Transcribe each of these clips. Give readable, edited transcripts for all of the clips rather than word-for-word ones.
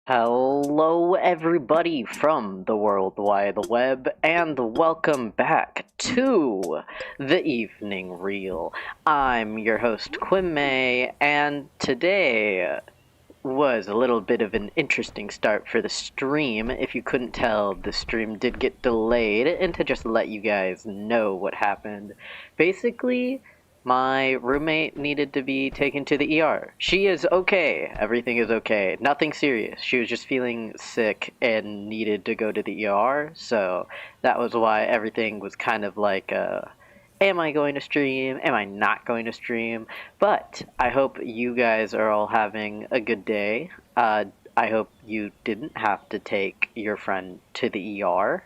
Hello, everybody from the World Wide Web, and welcome back to the Evening Reel. I'm your host, kwimei, and today was a little bit of an interesting start for the stream. If you couldn't tell, the stream did get delayed, and to just let you guys know what happened. Basically, my roommate needed to be taken to the ER. She is okay. Everything is okay. Nothing serious. She was just feeling sick and needed to go to the ER, so that was why everything was kind of like, am I going to stream? Am I not going to stream? But I hope you guys are all having a good day. I hope you didn't have to take your friend to the ER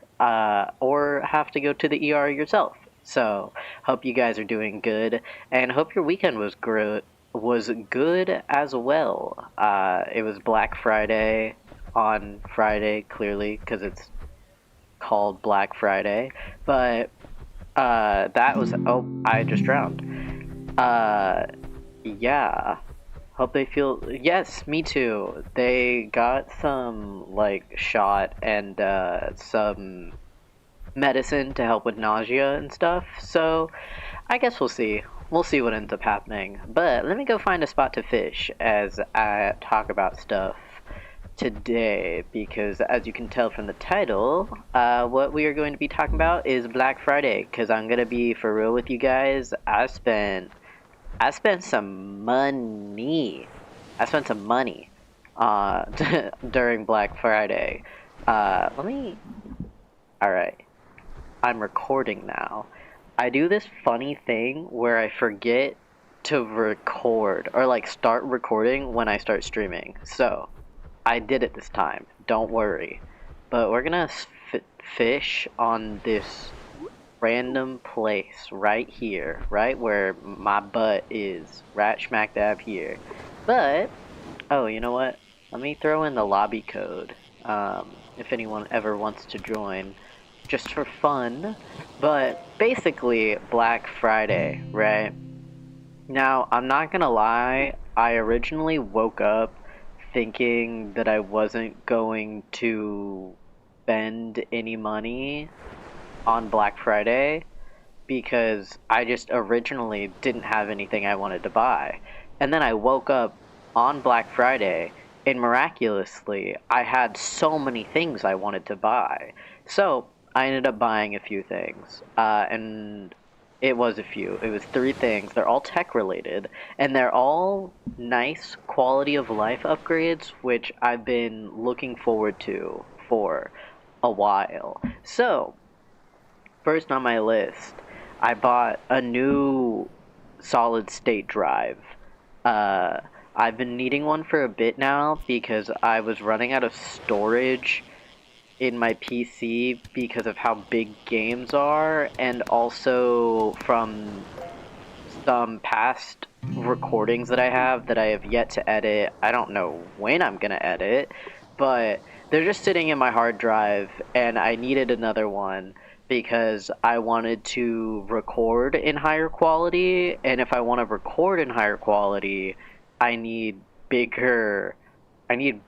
or have to go to the ER yourself. So, hope you guys are doing good, and hope your weekend was good as well. It was Black Friday on Friday, clearly, because it's called Black Friday. But that was. Oh, I just drowned. Yeah. Hope they feel. Yes, me too. They got some, like, shot and, some medicine to help with nausea and stuff, so I guess we'll see. We'll see what ends up happening. But let me go find a spot to fish as I talk about stuff today, because as you can tell from the title, what we are going to be talking about is Black Friday, because I'm going to be for real with you guys. I spent some money. I spent some money during Black Friday. Let me. Alright. I'm recording now. I do this funny thing where I forget to record or like start recording when I start streaming. So, I did it this time. Don't worry. But we're gonna fish on this random place right here, right where my butt is, right smack dab here. But, oh, you know what? Let me throw in the lobby code, if anyone ever wants to join, just for fun. But basically, Black Friday, right? Now, I'm not gonna lie, I originally woke up thinking that I wasn't going to spend any money on Black Friday because I just originally didn't have anything I wanted to buy. And then I woke up on Black Friday and miraculously I had so many things I wanted to buy. So I ended up buying a few things. And it was a few. It was three things. They're all tech related and they're all nice quality of life upgrades, which I've been looking forward to for a while. So, first on my list, I bought a new solid state drive. Uh, I've been needing one for a bit now because I was running out of storage in my PC because of how big games are, and also from some past recordings that I have yet to edit. I don't know when I'm gonna edit, but they're just sitting in my hard drive, and I needed another one because I wanted to record in higher quality, and if I want to record in higher quality, I need bigger. I need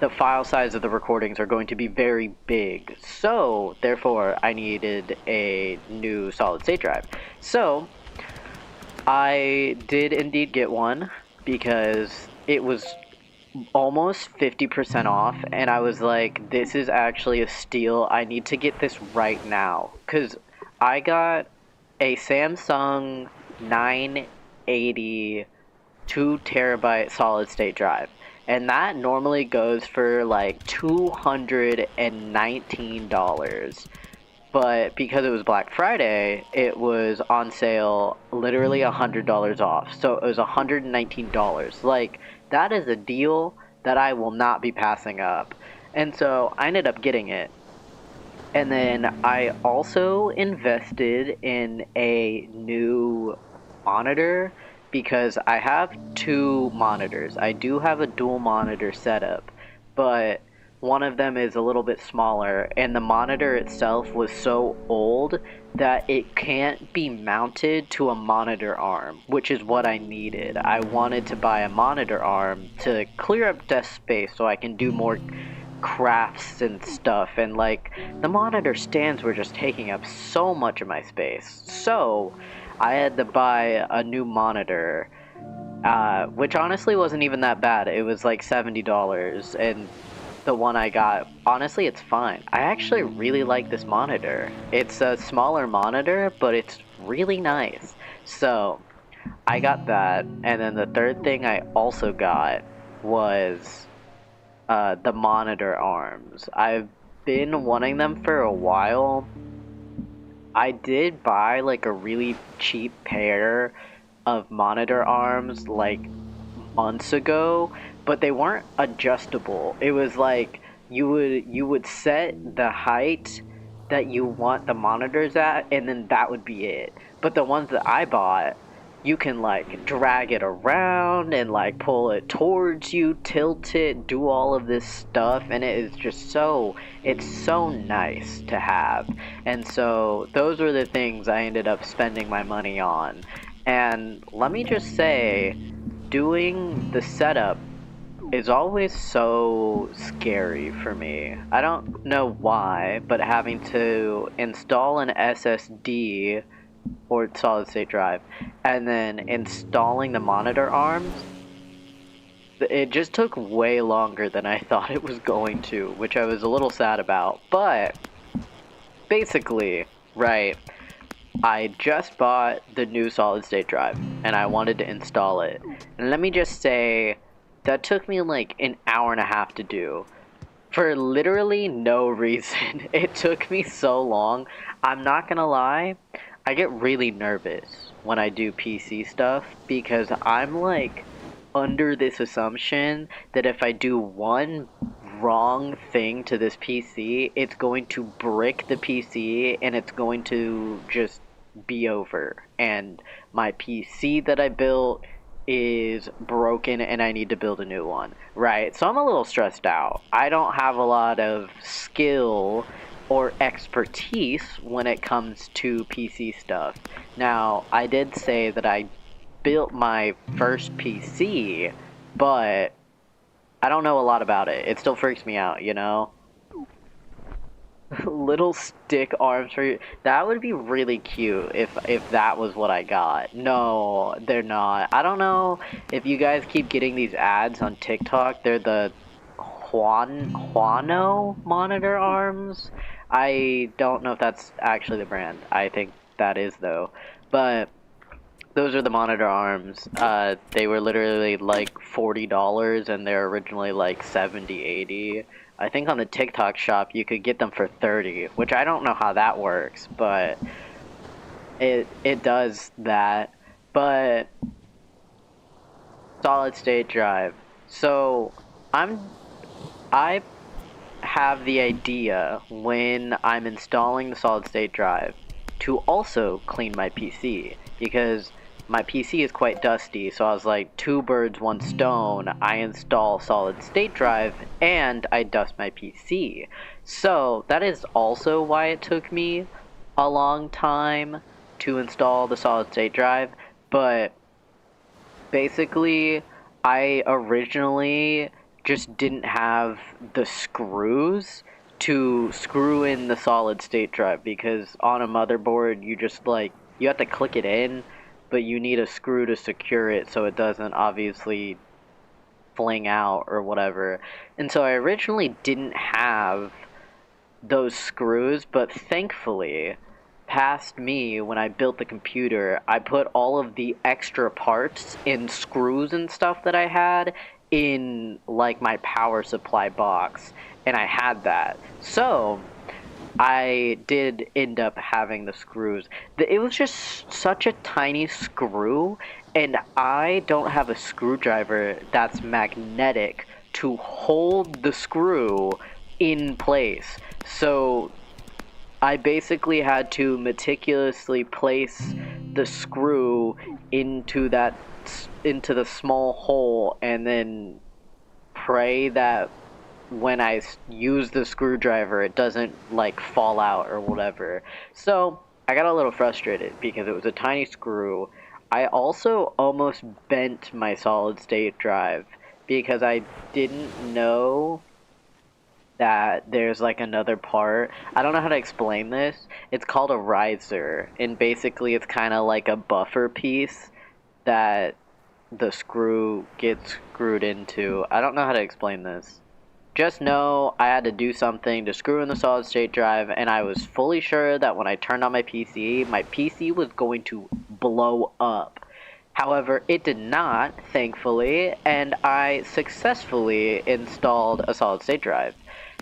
the file size of the recordings are going to be very big, so therefore I needed a new solid state drive. So I did indeed get one because it was almost 50% off, and I was like, this is actually a steal. I need to get this right now because I got a Samsung 980 2 terabyte solid state drive, and that normally goes for like $219. But because it was Black Friday, it was on sale literally $100 off. So it was $119. Like, that is a deal that I will not be passing up. And so I ended up getting it. And then I also invested in a new monitor because I have two monitors. I do have a dual monitor setup, but one of them is a little bit smaller, and the monitor itself was so old that it can't be mounted to a monitor arm, which is what I needed. I wanted to buy a monitor arm to clear up desk space so I can do more crafts and stuff, and like the monitor stands were just taking up so much of my space. So I had to buy a new monitor, which honestly wasn't even that bad. It was like $70, and the one I got, honestly, it's fine. I actually really like this monitor. It's a smaller monitor, but it's really nice. So I got that, and then the third thing I also got was the monitor arms. I've been wanting them for a while. I did buy like a really cheap pair of monitor arms like months ago, but they weren't adjustable. It was like you would set the height that you want the monitors at, and then that would be it. But the ones that I bought, you can like drag it around and like pull it towards you, tilt it, do all of this stuff, and it is just it's so nice to have. And so those were the things I ended up spending my money on. And let me just say, doing the setup is always so scary for me. I don't know why, but having to install an SSD or solid state drive and then installing the monitor arms, it just took way longer than I thought it was going to, which I was a little sad about. But basically, right, I just bought the new solid state drive and I wanted to install it. And let me just say, that took me like an hour and a half to do. For literally no reason. It took me so long. I'm not gonna lie, I get really nervous when I do PC stuff because I'm like under this assumption that if I do one wrong thing to this PC, it's going to brick the PC and it's going to just be over. And my PC that I built is broken and I need to build a new one, right? So I'm a little stressed out. I don't have a lot of skill or expertise when it comes to PC stuff. Now, I did say that I built my first PC, but I don't know a lot about it. It still freaks me out, you know? Little stick arms for you. That would be really cute if that was what I got. No, they're not. I don't know if you guys keep getting these ads on TikTok. They're the Huano monitor arms. I don't know if that's actually the brand. I think that is though. But those are the monitor arms. They were literally like $40 and they're originally like 70, 80. I think on the TikTok shop you could get them for 30, which I don't know how that works, but it does that. But solid state drive. So I have the idea when I'm installing the solid state drive to also clean my PC because my PC is quite dusty, so I was like, two birds, one stone. I install solid state drive and I dust my PC. So that is also why it took me a long time to install the solid state drive, but basically I originally just didn't have the screws to screw in the solid state drive because on a motherboard you just like you have to click it in, but you need a screw to secure it so it doesn't obviously fling out or whatever. And so I originally didn't have those screws, but thankfully, past me, when I built the computer, I put all of the extra parts in screws and stuff that I had in like my power supply box, and I had that. So I did end up having the screws. It was just such a tiny screw, and I don't have a screwdriver that's magnetic to hold the screw in place. So I basically had to meticulously place the screw into the small hole and then pray that when I use the screwdriver, it doesn't like fall out or whatever. So I got a little frustrated because it was a tiny screw. I also almost bent my solid state drive because I didn't know that there's like another part. I don't know how to explain this. It's called a riser, and basically it's kind of like a buffer piece that the screw gets screwed into. I don't know how to explain this. Just know I had to do something to screw in the solid state drive, and I was fully sure that when I turned on my PC was going to blow up. However, it did not, thankfully, and I successfully installed a solid state drive.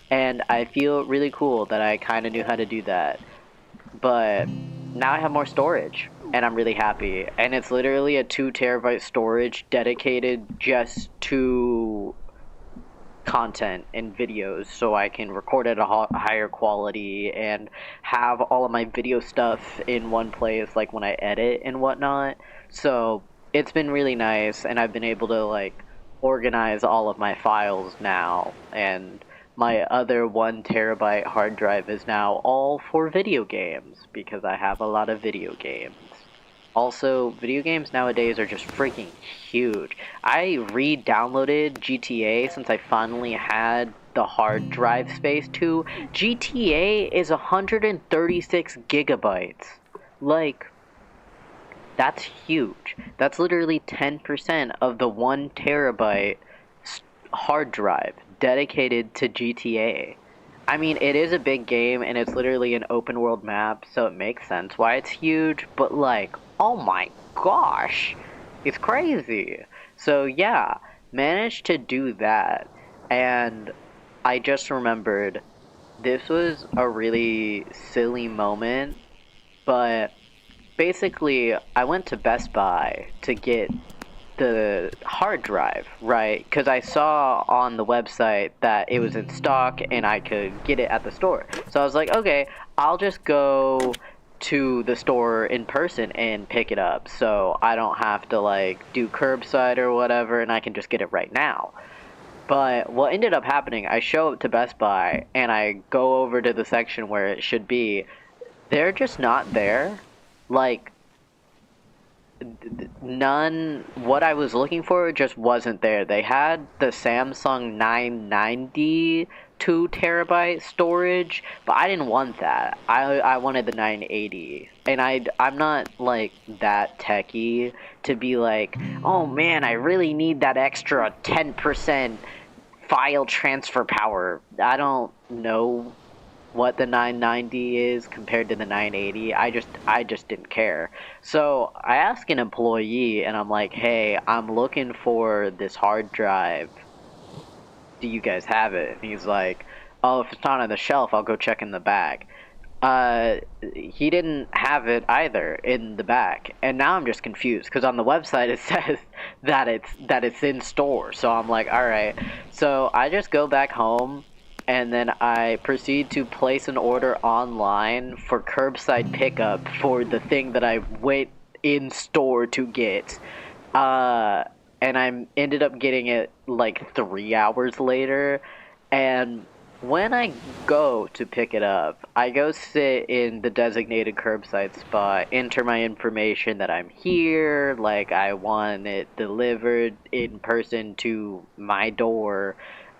And I feel really cool that I kind of knew how to do that. But now I have more storage, and I'm really happy. And it's literally a 2 terabyte storage dedicated just to content and videos, so I can record at a higher quality and have all of my video stuff in one place, like when I edit and whatnot. So it's been really nice, and I've been able to like organize all of my files now, and my other 1 terabyte hard drive is now all for video games because I have a lot of video games. Also, video games nowadays are just freaking huge. I re-downloaded GTA since I finally had the hard drive space to. GTA is 136 gigabytes. Like, that's huge. That's literally 10% of the 1 terabyte hard drive dedicated to GTA. I mean, it is a big game, and it's literally an open world map, so it makes sense why it's huge, but like, oh my gosh, it's crazy. So yeah, managed to do that, and I just remembered, this was a really silly moment, but basically, I went to Best Buy to get the hard drive, right? Because I saw on the website that it was in stock and I could get it at the store. So I was like, okay, I'll just go to the store in person and pick it up, so I don't have to like do curbside or whatever, and I can just get it right now. But what ended up happening, I show up to Best Buy and I go over to the section where it should be. They're just not there. Like, none, what I was looking for just wasn't there. They had the Samsung 990 2 terabyte storage, but I didn't want that. I wanted the 980, and I'm not like that techie to be like, oh man, I really need that extra 10% file transfer power. I don't know what the 990 is compared to the 980. I just didn't care. So I asked an employee, and I'm like, hey, I'm looking for this hard drive. Do you guys have it? And he's like, oh, if it's not on the shelf, I'll go check in the back. He didn't have it either in the back, and now I'm just confused because on the website it says that it's in store. So I'm like, all right. So I just go back home, and then I proceed to place an order online for curbside pickup for the thing that I went in store to get. And I ended up getting it like 3 hours later, and when I go to pick it up, I go sit in the designated curbside spot, enter my information that I'm here, like I want it delivered in person to my door,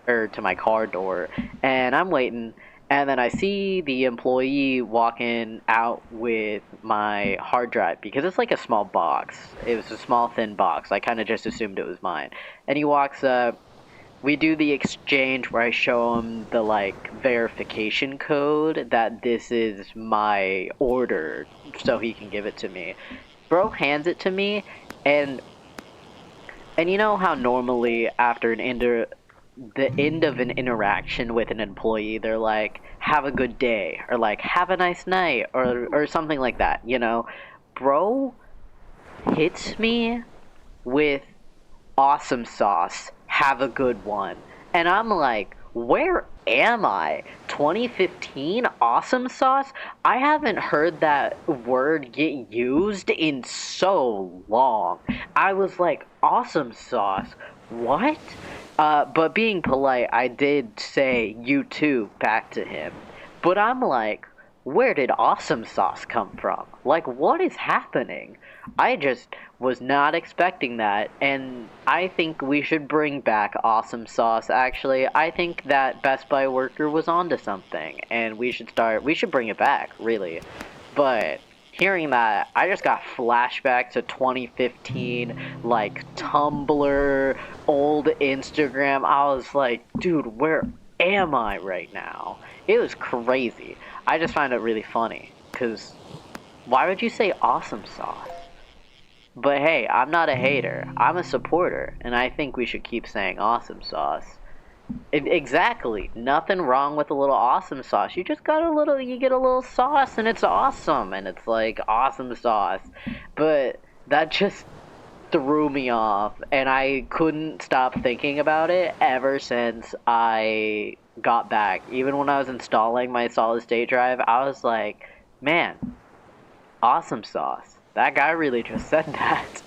or to my car door, and I'm waiting, and then I see the employee walking out with my hard drive, because it's like a small box. It was a small, thin box. I kind of just assumed it was mine. And he walks up. We do the exchange where I show him the like verification code that this is my order, so he can give it to me. Bro hands it to me, and you know how normally after the end of an interaction with an employee, they're like, have a good day, or like, have a nice night, or something like that, you know? Bro hits me with awesome sauce, have a good one. And I'm like, where am I? 2015 awesome sauce? I haven't heard that word get used in so long. I was like, awesome sauce? What? But being polite, I did say you too back to him. But I'm like, where did awesome sauce come from? Like, what is happening? I just was not expecting that, and I think we should bring back awesome sauce, actually. I think that Best Buy worker was onto something, and we should bring it back, really. But hearing that, I just got flashbacks to 2015, like Tumblr, old Instagram. I was like, dude, where am I right now? It was crazy. I just find it really funny, because why would you say awesome sauce? But hey, I'm not a hater. I'm a supporter, and I think we should keep saying awesome sauce. Exactly. Nothing wrong with a little awesome sauce. You just got a little, you get a little sauce and it's awesome. And it's like awesome sauce. But that just threw me off. And I couldn't stop thinking about it ever since I got back. Even when I was installing my solid state drive, I was like, man, awesome sauce. That guy really just said that.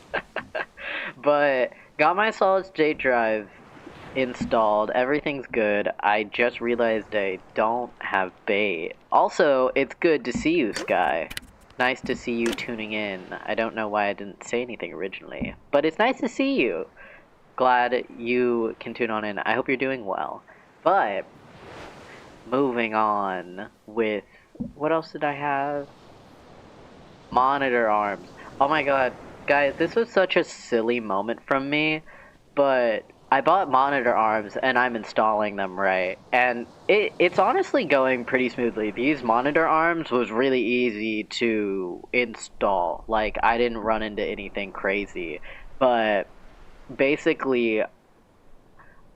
But got my solid state drive installed. Everything's good. I just realized I don't have bait. Also, it's good to see you, Sky. Nice to see you tuning in. I don't know why I didn't say anything originally, but it's nice to see you. Glad you can tune on in. I hope you're doing well. But moving on with what else did I have? Monitor arms. Oh my god, guys, this was such a silly moment from me, but I bought monitor arms and I'm installing them, right? And it's honestly going pretty smoothly. These monitor arms was really easy to install. Like, I didn't run into anything crazy. But basically,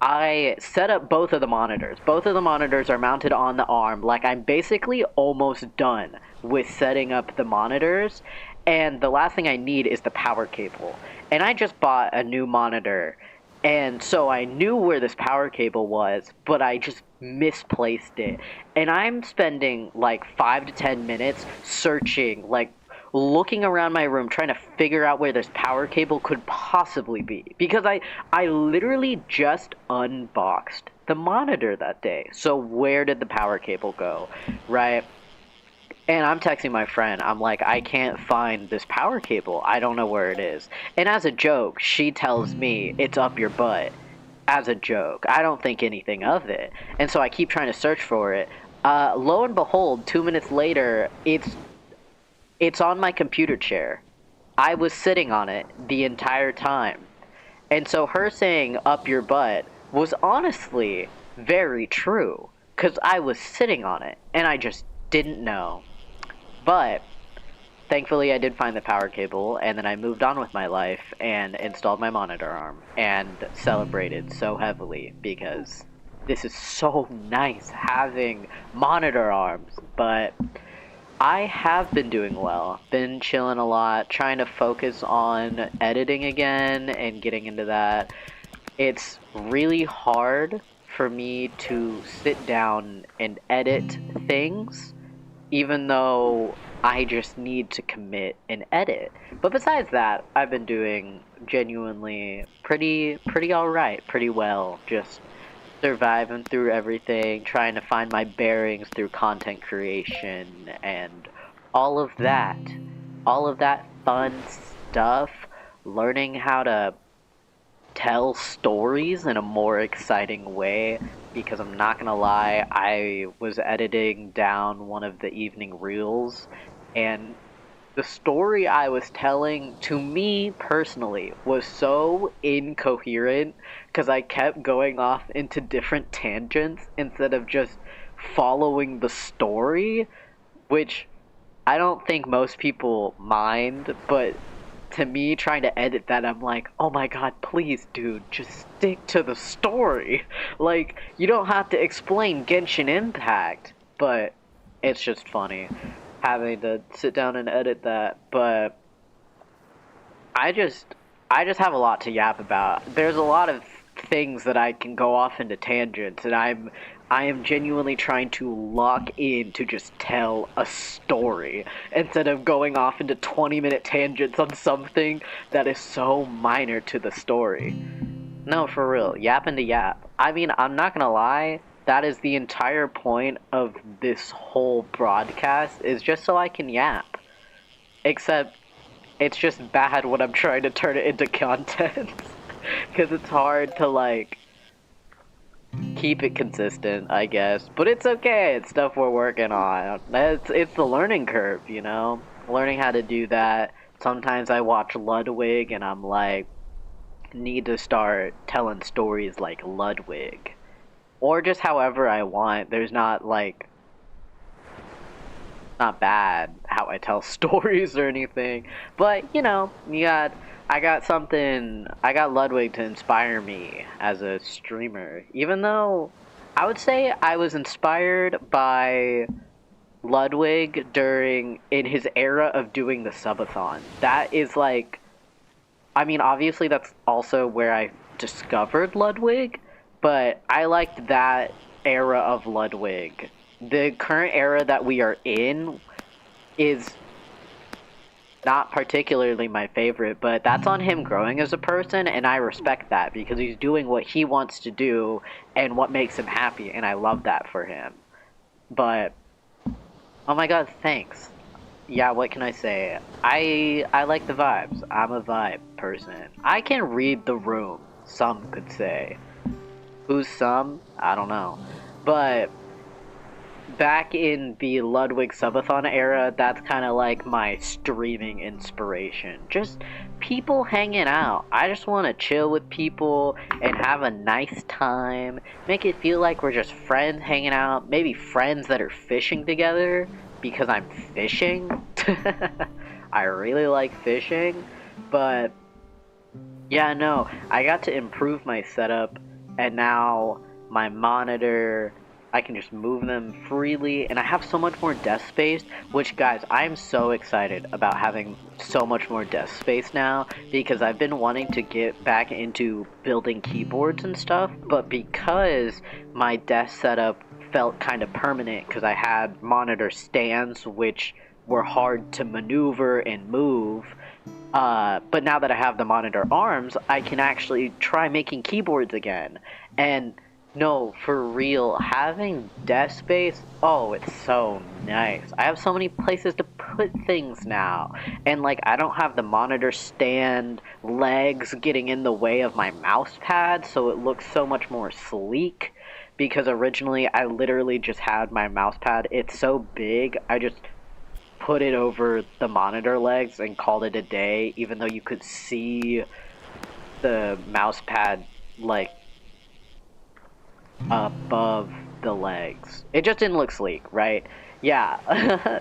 I set up both of the monitors. Both of the monitors are mounted on the arm. Like, I'm basically almost done with setting up the monitors. And the last thing I need is the power cable. And I just bought a new monitor. And so I knew where this power cable was, but I just misplaced it. And I'm spending like 5 to 10 minutes searching, like looking around my room, trying to figure out where this power cable could possibly be. Because I literally just unboxed the monitor that day. So where did the power cable go, right? And I'm texting my friend. I'm like, I can't find this power cable. I don't know where it is. And as a joke, she tells me it's up your butt. As a joke. I don't think anything of it. And so I keep trying to search for it. Lo and behold, 2 minutes later, it's on my computer chair. I was sitting on it the entire time. And so her saying up your butt was honestly very true. Because I was sitting on it. And I just didn't know. But thankfully I did find the power cable, and then I moved on with my life and installed my monitor arm and celebrated so heavily because this is so nice having monitor arms. But I have been doing well, been chilling a lot, trying to focus on editing again and getting into that. It's really hard for me to sit down and edit things, even though I just need to commit and edit. But besides that, I've been doing genuinely pretty alright, pretty well. Just surviving through everything, trying to find my bearings through content creation and all of that. All of that fun stuff. Learning how to tell stories in a more exciting way, because I'm not gonna lie, I was editing down one of the evening reels, and the story I was telling, to me personally, was so incoherent because I kept going off into different tangents instead of just following the story, which I don't think most people mind, but to me, trying to edit that, I'm like, oh my god, please, dude, just stick to the story. Like, you don't have to explain Genshin Impact, but it's just funny having to sit down and edit that. But I just have a lot to yap about. There's a lot of things that I can go off into tangents, and I am genuinely trying to lock in to just tell a story instead of going off into 20-minute tangents on something that is so minor to the story. No, for real. Yapping to yap. I mean, I'm not gonna lie. That is the entire point of this whole broadcast, is just so I can yap. Except, it's just bad when I'm trying to turn it into content. Because it's hard to, like, keep it consistent, I guess. But it's okay. It's stuff we're working on. It's the learning curve, you know? Learning how to do that. Sometimes I watch Ludwig and I'm like, need to start telling stories like Ludwig. Or just however I want. There's not, like, not bad how I tell stories or anything. But, you know, I got Ludwig to inspire me as a streamer. Even though I would say I was inspired by Ludwig in his era of doing the subathon. That is like, I mean, obviously that's also where I discovered Ludwig, but I liked that era of Ludwig. The current era that we are in is not particularly my favorite, but that's on him growing as a person, and I respect that because he's doing what he wants to do and what makes him happy, and I love that for him. But oh my god, thanks. Yeah, what can I say? I like the vibes. I'm a vibe person. I can read the room, some could say. Who's some? I don't know. But back in the Ludwig Subathon era, that's kind of like my streaming inspiration. Just people hanging out. I just want to chill with people and have a nice time. Make it feel like we're just friends hanging out. Maybe friends that are fishing together because I'm fishing. I really like fishing. But yeah, no, I got to improve my setup and now my monitor, I can just move them freely, and I have so much more desk space, which, guys, I'm so excited about having so much more desk space now, because I've been wanting to get back into building keyboards and stuff, but because my desk setup felt kind of permanent, because I had monitor stands, which were hard to maneuver and move, but now that I have the monitor arms, I can actually try making keyboards again, and no, for real, having desk space, oh, it's so nice. I have so many places to put things now. And, like, I don't have the monitor stand legs getting in the way of my mouse pad, so it looks so much more sleek. Because originally, I literally just had my mouse pad. It's so big, I just put it over the monitor legs and called it a day, even though you could see the mouse pad, like, above the legs. It just didn't look sleek, right? Yeah.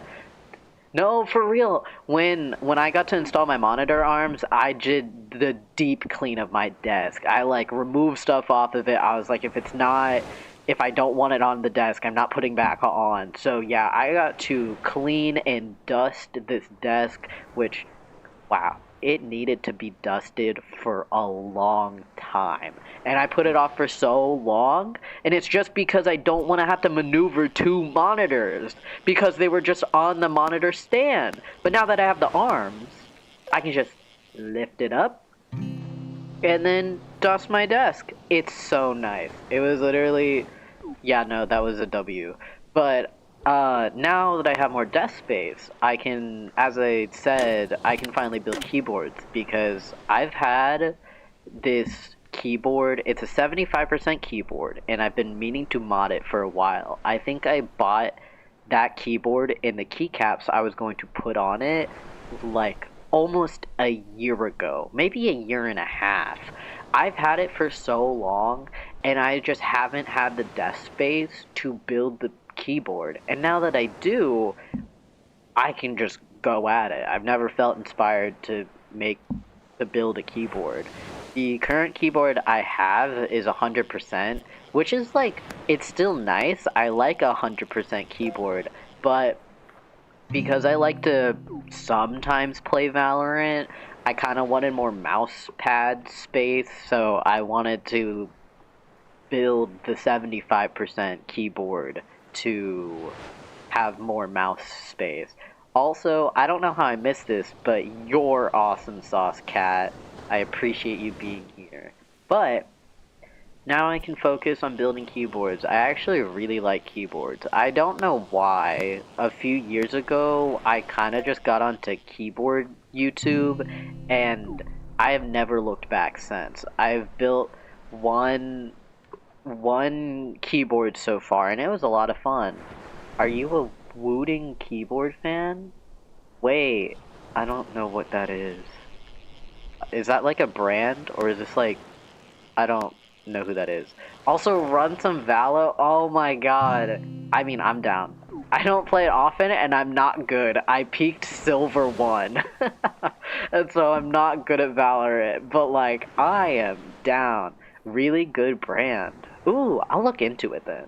No, for real. When I got to install my monitor arms, I did the deep clean of my desk. I like removed stuff off of it. I was like, if I don't want it on the desk, I'm not putting back on. So yeah, I got to clean and dust this desk, which, wow, it needed to be dusted for a long time. And I put it off for so long, and it's just because I don't want to have to maneuver two monitors, because they were just on the monitor stand. But now that I have the arms, I can just lift it up, and then dust my desk. It's so nice. It was literally, yeah, no, that was a W. But now that I have more desk space, I can, as I said, I can finally build keyboards, because I've had this keyboard. It's a 75% keyboard, and I've been meaning to mod it for a while. I think I bought that keyboard and the keycaps I was going to put on it like almost a year ago, maybe a year and a half. I've had it for so long, and I just haven't had the desk space to build the keyboard. And now that I do, I can just go at it. I've never felt inspired to build a keyboard. The current keyboard I have is 100%, which is like, it's still nice. I like a 100% keyboard, but because I like to sometimes play Valorant, I kind of wanted more mouse pad space, so I wanted to build the 75% keyboard to have more mouse space. Also, I don't know how I missed this, but you're awesome sauce, Cat. I appreciate you being here. But now I can focus on building keyboards. I actually really like keyboards. I don't know why. A few years ago, I kind of just got onto keyboard YouTube, and I have never looked back since. I've built one keyboard so far, and it was a lot of fun. Are you a Wooting keyboard fan? Wait, I don't know what that is. Is that like a brand, or is this like... I don't know who that is. Also, run some Valo. Oh my god. I mean, I'm down. I don't play it often, and I'm not good. I peaked Silver 1. And so I'm not good at Valorant. But, like, I am down. Really good brand. Ooh, I'll look into it then.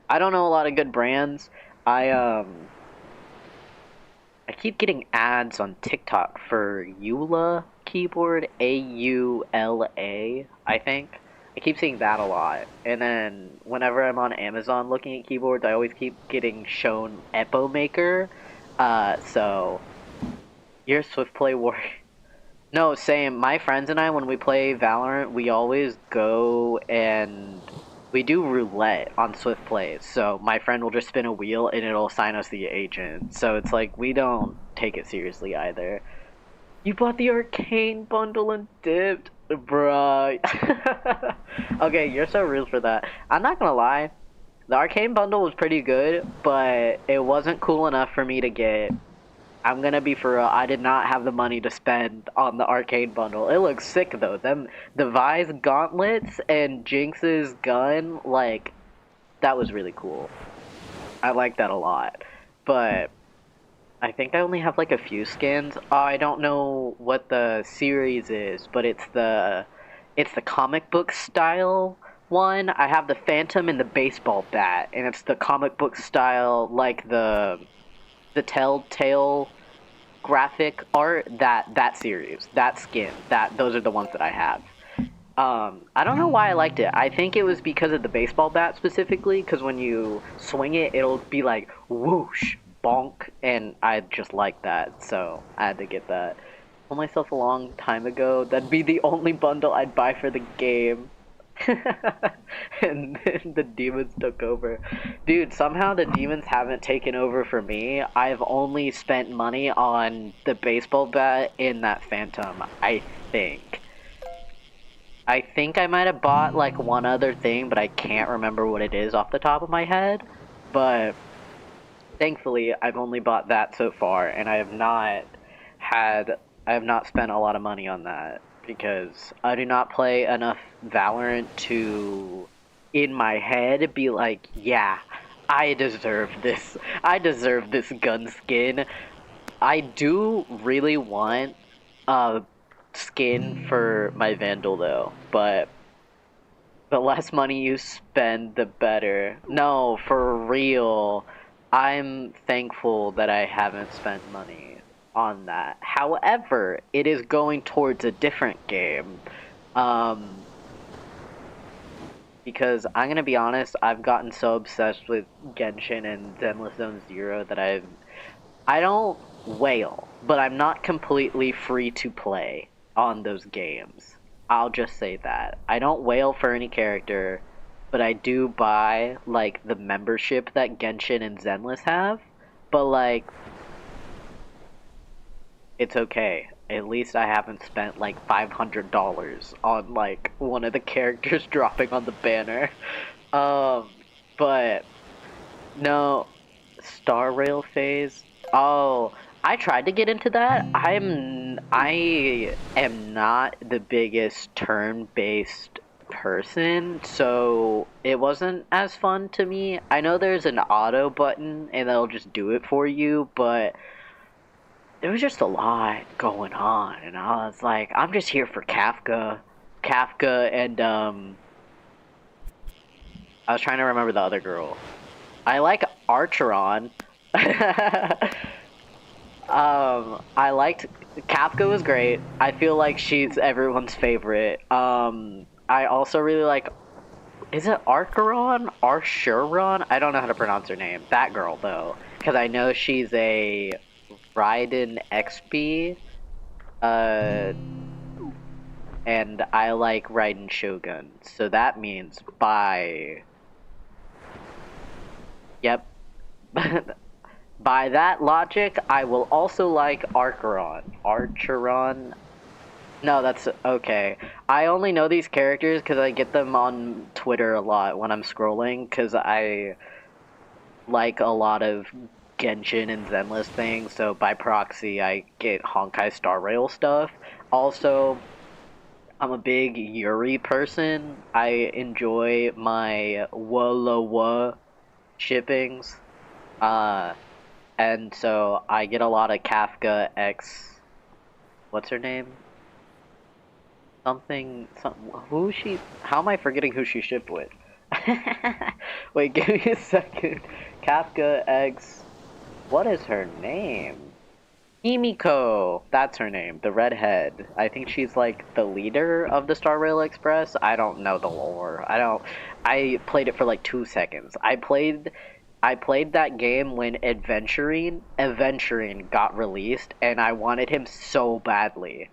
I don't know a lot of good brands. I keep getting ads on TikTok for Eula keyboard, A-U-L-A, I think. I keep seeing that a lot. And then whenever I'm on Amazon looking at keyboards, I always keep getting shown Epo Maker. So you're a Swift Play Warrior. No, same. My friends and I, when we play Valorant, we always go and we do roulette on Swift Plays. So my friend will just spin a wheel and it'll assign us the agent. So it's like, we don't take it seriously either. You bought the arcane bundle and dipped? Bruh. Okay, you're so real for that. I'm not gonna lie. The arcane bundle was pretty good, but it wasn't cool enough for me to get. I'm gonna be for real, I did not have the money to spend on the arcade bundle. It looks sick though. The Vi's gauntlets and Jinx's gun, like, that was really cool. I like that a lot. But I think I only have like a few skins. I don't know what the series is, but it's the comic book style one. I have the Phantom and the baseball bat, and it's the comic book style, like the Telltale graphic art, that series, that skin, those are the ones that I have. I don't know why I liked it. I think it was because of the baseball bat specifically, because when you swing it, it'll be like whoosh, bonk, and I just like that, so I had to get that. I told myself a long time ago that'd be the only bundle I'd buy for the game. And then the demons took over. Dude, somehow the demons haven't taken over for me. I've only spent money on the baseball bat and that Phantom, I think. I think I might have bought like one other thing, but I can't remember what it is off the top of my head. But thankfully, I've only bought that so far, and I have not spent a lot of money on that, because I do not play enough Valorant to, in my head, be like, yeah, I deserve this. I deserve this gun skin. I do really want a skin for my Vandal, though, but the less money you spend, the better. No, for real. I'm thankful that I haven't spent money on that. However, it is going towards a different game. Because I'm gonna be honest, I've gotten so obsessed with Genshin and Zenless Zone Zero that I don't whale, but I'm not completely free to play on those games. I'll just say that. I don't whale for any character, but I do buy, like, the membership that Genshin and Zenless have, but, like, it's okay. At least I haven't spent like $500 on like one of the characters dropping on the banner. But no, Star Rail phase. Oh, I tried to get into that. I am not the biggest turn-based person, so it wasn't as fun to me. I know there's an auto button and they'll just do it for you, but there was just a lot going on, and I was like, I'm just here for Kafka, and I was trying to remember the other girl. I like Archeron. I liked Kafka was great. I feel like she's everyone's favorite. I also really like. Is it Archeron? Archeron? I don't know how to pronounce her name. That girl though, because I know she's a Raiden XP, and I like riding Shogun. So that means by... Yep. By that logic, I will also like Archeron. Archeron? No, that's okay. I only know these characters because I get them on Twitter a lot when I'm scrolling, because I like a lot of Genshin and Zenless things, so by proxy I get Honkai Star Rail stuff. Also, I'm a big Yuri person. I enjoy my Wolowa shippings. Uh, and so I get a lot of Kafka X. What's her name? Who she? How am I forgetting who she shipped with? Wait, give me a second. Kafka X. What is her name? Himiko. That's her name. The redhead. I think she's like the leader of the Star Rail Express. I don't know the lore. I played it for like 2 seconds. I played that game when Adventuring got released, and I wanted him so badly.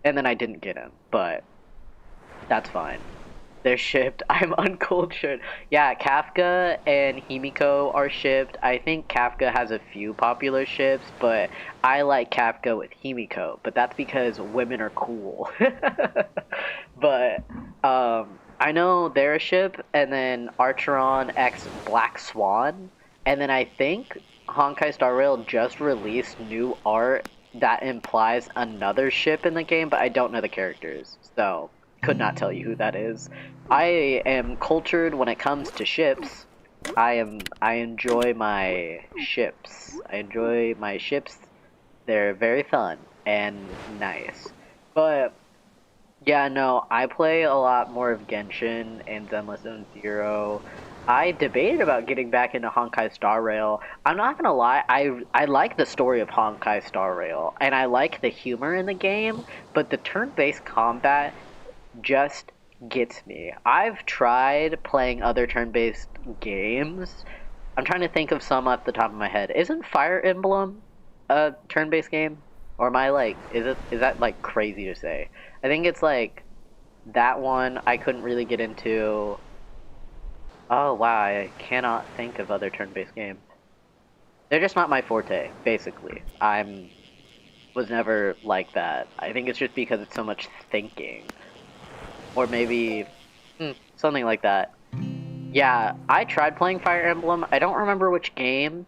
And then I didn't get him, but that's fine. They're shipped. I'm uncultured. Yeah, Kafka and Himiko are shipped. I think Kafka has a few popular ships, but I like Kafka with Himiko. But that's because women are cool. But I know they're a ship, and then Archeron X Black Swan, and then I think Honkai Star Rail just released new art that implies another ship in the game, but I don't know the characters, so could not tell you who that is. I am cultured when it comes to ships. I enjoy my ships. I enjoy my ships. They're very fun and nice. But yeah, no, I play a lot more of Genshin and Zenless Zone Zero. I debated about getting back into Honkai Star Rail. I'm not gonna lie, I like the story of Honkai Star Rail, and I like the humor in the game, but the turn-based combat just gets me. I've tried playing other turn-based games. I'm trying to think of some off the top of my head. Isn't Fire Emblem a turn-based game? Or am I like, is that like crazy to say? I think it's like that one I couldn't really get into. Oh wow, I cannot think of other turn-based games. They're just not my forte, basically. Was never like that. I think it's just because it's so much thinking. Or maybe something like that. Yeah, I tried playing Fire Emblem. I don't remember which game,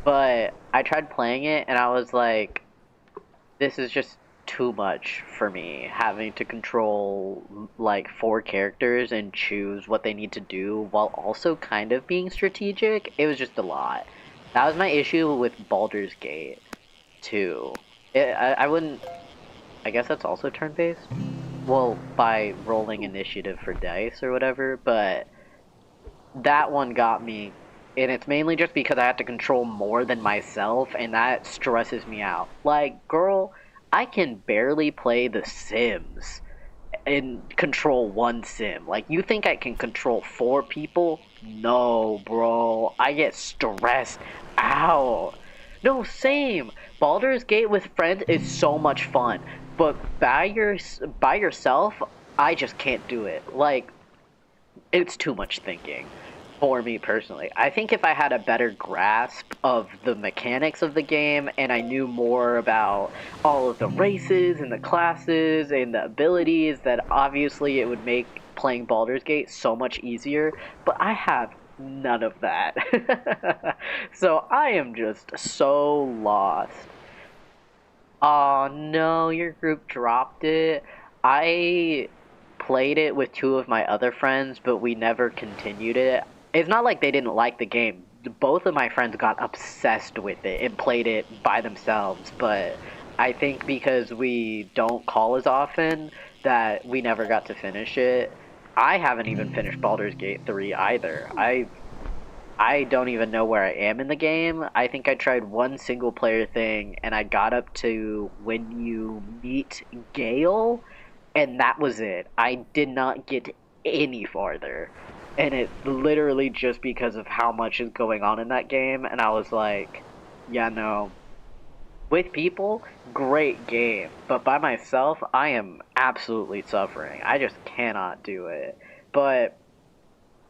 but I tried playing it and I was like, this is just too much for me, having to control like 4 characters and choose what they need to do while also kind of being strategic. It was just a lot. That was my issue with Baldur's Gate 2. I wouldn't... I guess that's also turn-based? Well, by rolling initiative for dice or whatever, but that one got me, and it's mainly just because I have to control more than myself, and that stresses me out. Like, girl, I can barely play The Sims and control one sim. Like, you think I can control 4 people? No, bro. I get stressed out. No, same. Baldur's Gate with friends is so much fun, but by yourself, I just can't do it. Like, it's too much thinking for me personally. I think if I had a better grasp of the mechanics of the game and I knew more about all of the races and the classes and the abilities, that obviously it would make playing Baldur's Gate so much easier, but I have none of that. So I am just so lost. Oh no, your group dropped it. I played it with 2 of my other friends, but we never continued it. It's not like they didn't like the game. Both of my friends got obsessed with it and played it by themselves, but I think because we don't call as often that we never got to finish it. I haven't even finished Baldur's Gate 3 either. I don't even know where I am in the game. I think I tried one single player thing and I got up to when you meet Gale, and that was it. I did not get any farther. And it's literally just because of how much is going on in that game, and I was like, yeah, no. With people, great game. But by myself, I am absolutely suffering. I just cannot do it. But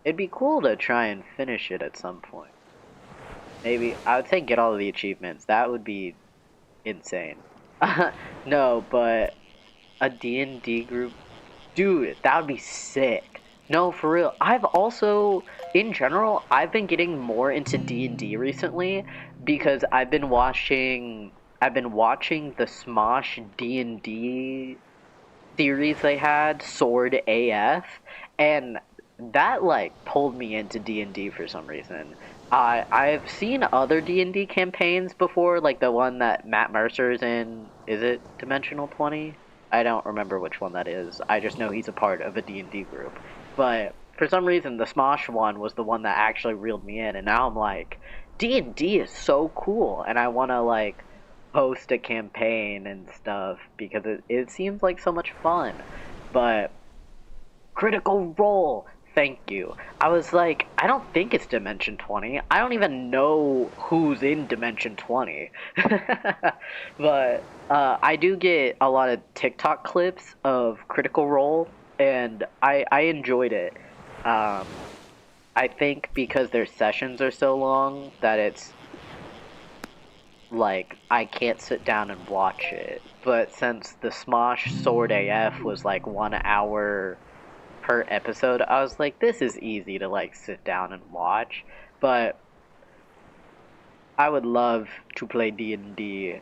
it'd be cool to try and finish it at some point. Maybe I would say get all of the achievements. That would be insane. No, but a D&D group, dude, that would be sick. No, for real. I've also, in general, I've been getting more into D&D recently because I've been watching the Smosh D&D series they had, Sword AF, and that like pulled me into D&D for some reason. I've seen other D&D campaigns before, like the one that Matt Mercer's in. Is it Dimensional 20? I don't remember which one that is. I just know he's a part of a D&D group. But for some reason, the Smosh one was the one that actually reeled me in, and now I'm like, D&D is so cool, and I want to like host a campaign and stuff because it seems like so much fun. But Critical Role, thank you. I was like, I don't think it's Dimension 20. I don't even know who's in Dimension 20. But I do get a lot of TikTok clips of Critical Role, and I enjoyed it. Um, I think because their sessions are so long that it's like I can't sit down and watch it. But since the Smosh Sword AF was like 1 hour per episode, I was like, this is easy to like sit down and watch. But I would love to play D&D.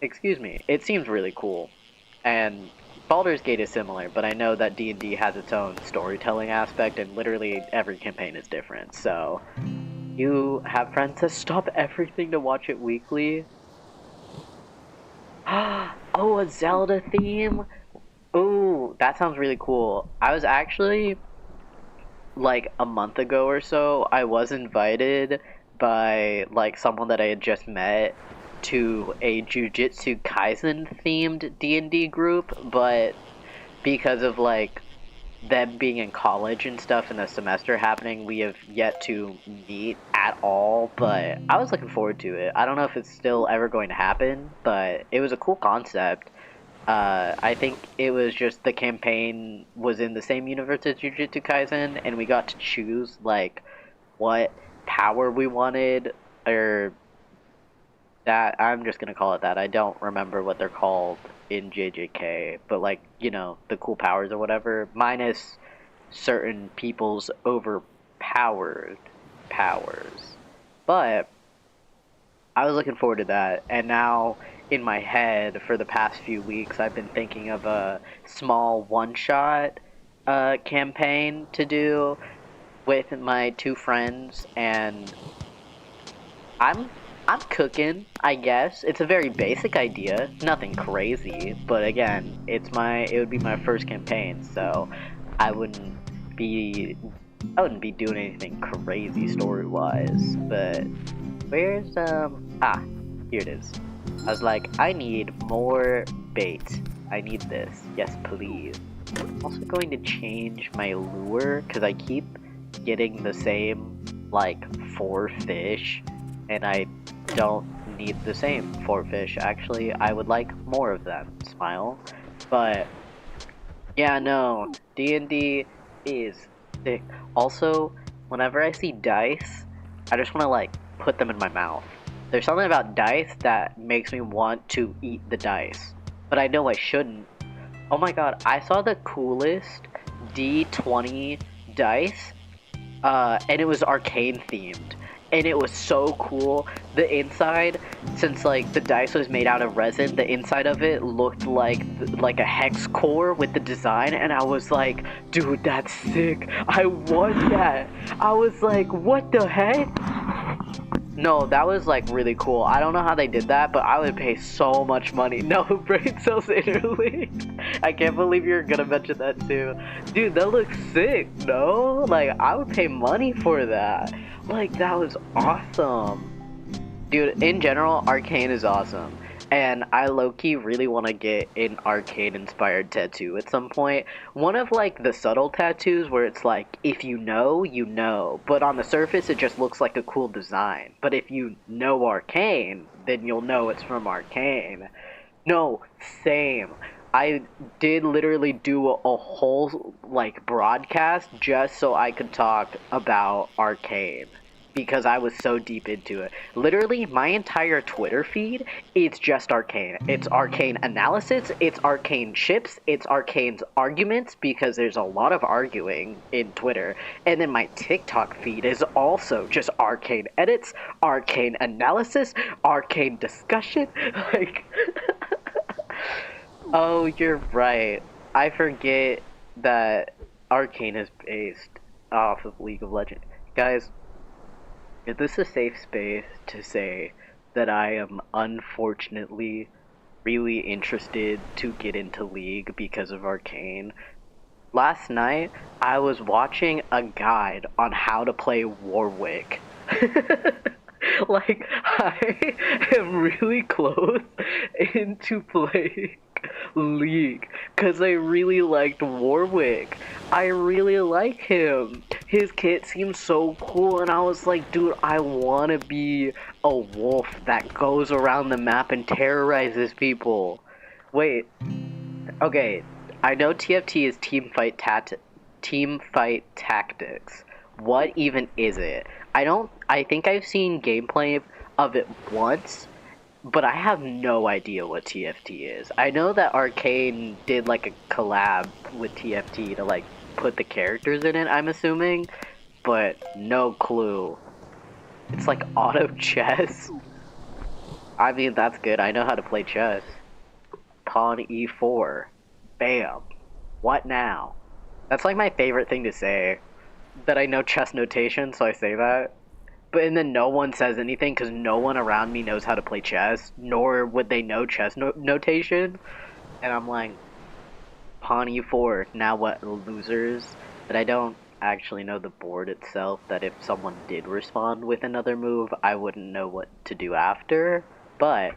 Excuse me, it seems really cool. And Baldur's Gate is similar, but I know that D&D has its own storytelling aspect, and literally every campaign is different. So you have friends that stop everything to watch it weekly. Oh, a Zelda theme? Ooh, that sounds really cool. I was actually, like, a month ago or so, I was invited by, like, someone that I had just met to a Jujutsu Kaisen themed D&D group, but because of, like, them being in college and stuff and the semester happening, we have yet to meet at all, but I was looking forward to it. I don't know if it's still ever going to happen, but it was a cool concept. I think it was just the campaign was in the same universe as Jujutsu Kaisen, and we got to choose, like, what power we wanted, or that, I'm just gonna call it that. I don't remember what they're called in JJK, but like, you know, the cool powers or whatever, minus certain people's overpowered powers. But I was looking forward to that, and now in my head for the past few weeks, I've been thinking of a small one-shot campaign to do with my two friends, and I'm I'm cooking, I guess. It's a very basic idea, nothing crazy, but again, it would be my first campaign, so I wouldn't be I wouldn't be doing anything crazy story-wise. But where's here it is. I was like, I need more bait. I need this. Yes, please. I'm also going to change my lure because I keep getting the same like 4 fish, and I don't need the same 4 fish. Actually, I would like more of them. Smile. But yeah, no, D&D is sick. Also, whenever I see dice, I just want to like put them in my mouth. There's something about dice that makes me want to eat the dice, but I know I shouldn't. Oh my god, I saw the coolest D20 dice, and it was arcane themed. And it was so cool. The inside, since like the dice was made out of resin, the inside of it looked like a hex core with the design, and I was like, dude, that's sick. I want that. I was like, what the heck? No, that was like really cool. I don't know how they did that, but I would pay so much money. No, brain cells interlinked. I can't believe you're gonna mention that too. Dude, that looks sick, no? Like, I would pay money for that. Like, that was awesome. Dude, in general, Arcane is awesome. And I low-key really want to get an arcane-inspired tattoo at some point. One of, like, the subtle tattoos where it's like, if you know, you know. But on the surface, it just looks like a cool design. But if you know arcane, then you'll know it's from arcane. No, same. I did literally do a whole, like, broadcast just so I could talk about arcane because I was so deep into it. Literally, my entire Twitter feed, it's just arcane. It's arcane analysis, it's arcane chips, it's arcane's arguments because there's a lot of arguing in Twitter. And then my TikTok feed is also just arcane edits, arcane analysis, arcane discussion. Like, oh, you're right. I forget that arcane is based off of League of Legends. Guys, is this a safe space to say that I am unfortunately really interested to get into League because of Arcane? Last night, I was watching a guide on how to play Warwick. Like, I am really close into playing League because I really liked Warwick. I really like him. His kit seems so cool, and I was like, dude, I want to be a wolf that goes around the map and terrorizes people. Wait, okay, I know TFT is team fight tactics. What even is it? I think I've seen gameplay of it once, but I have no idea what TFT is. I know that Arcane did like a collab with TFT to like put the characters in it, I'm assuming, but no clue. It's like auto chess. I mean, that's good. I know how to play chess. Pawn e4. Bam. What now? That's like my favorite thing to say. That I know chess notation, so I say that. But and then no one says anything because no one around me knows how to play chess, nor would they know chess notation. And I'm like, pawn e4, now what, losers? But I don't actually know the board itself, that if someone did respond with another move, I wouldn't know what to do after. But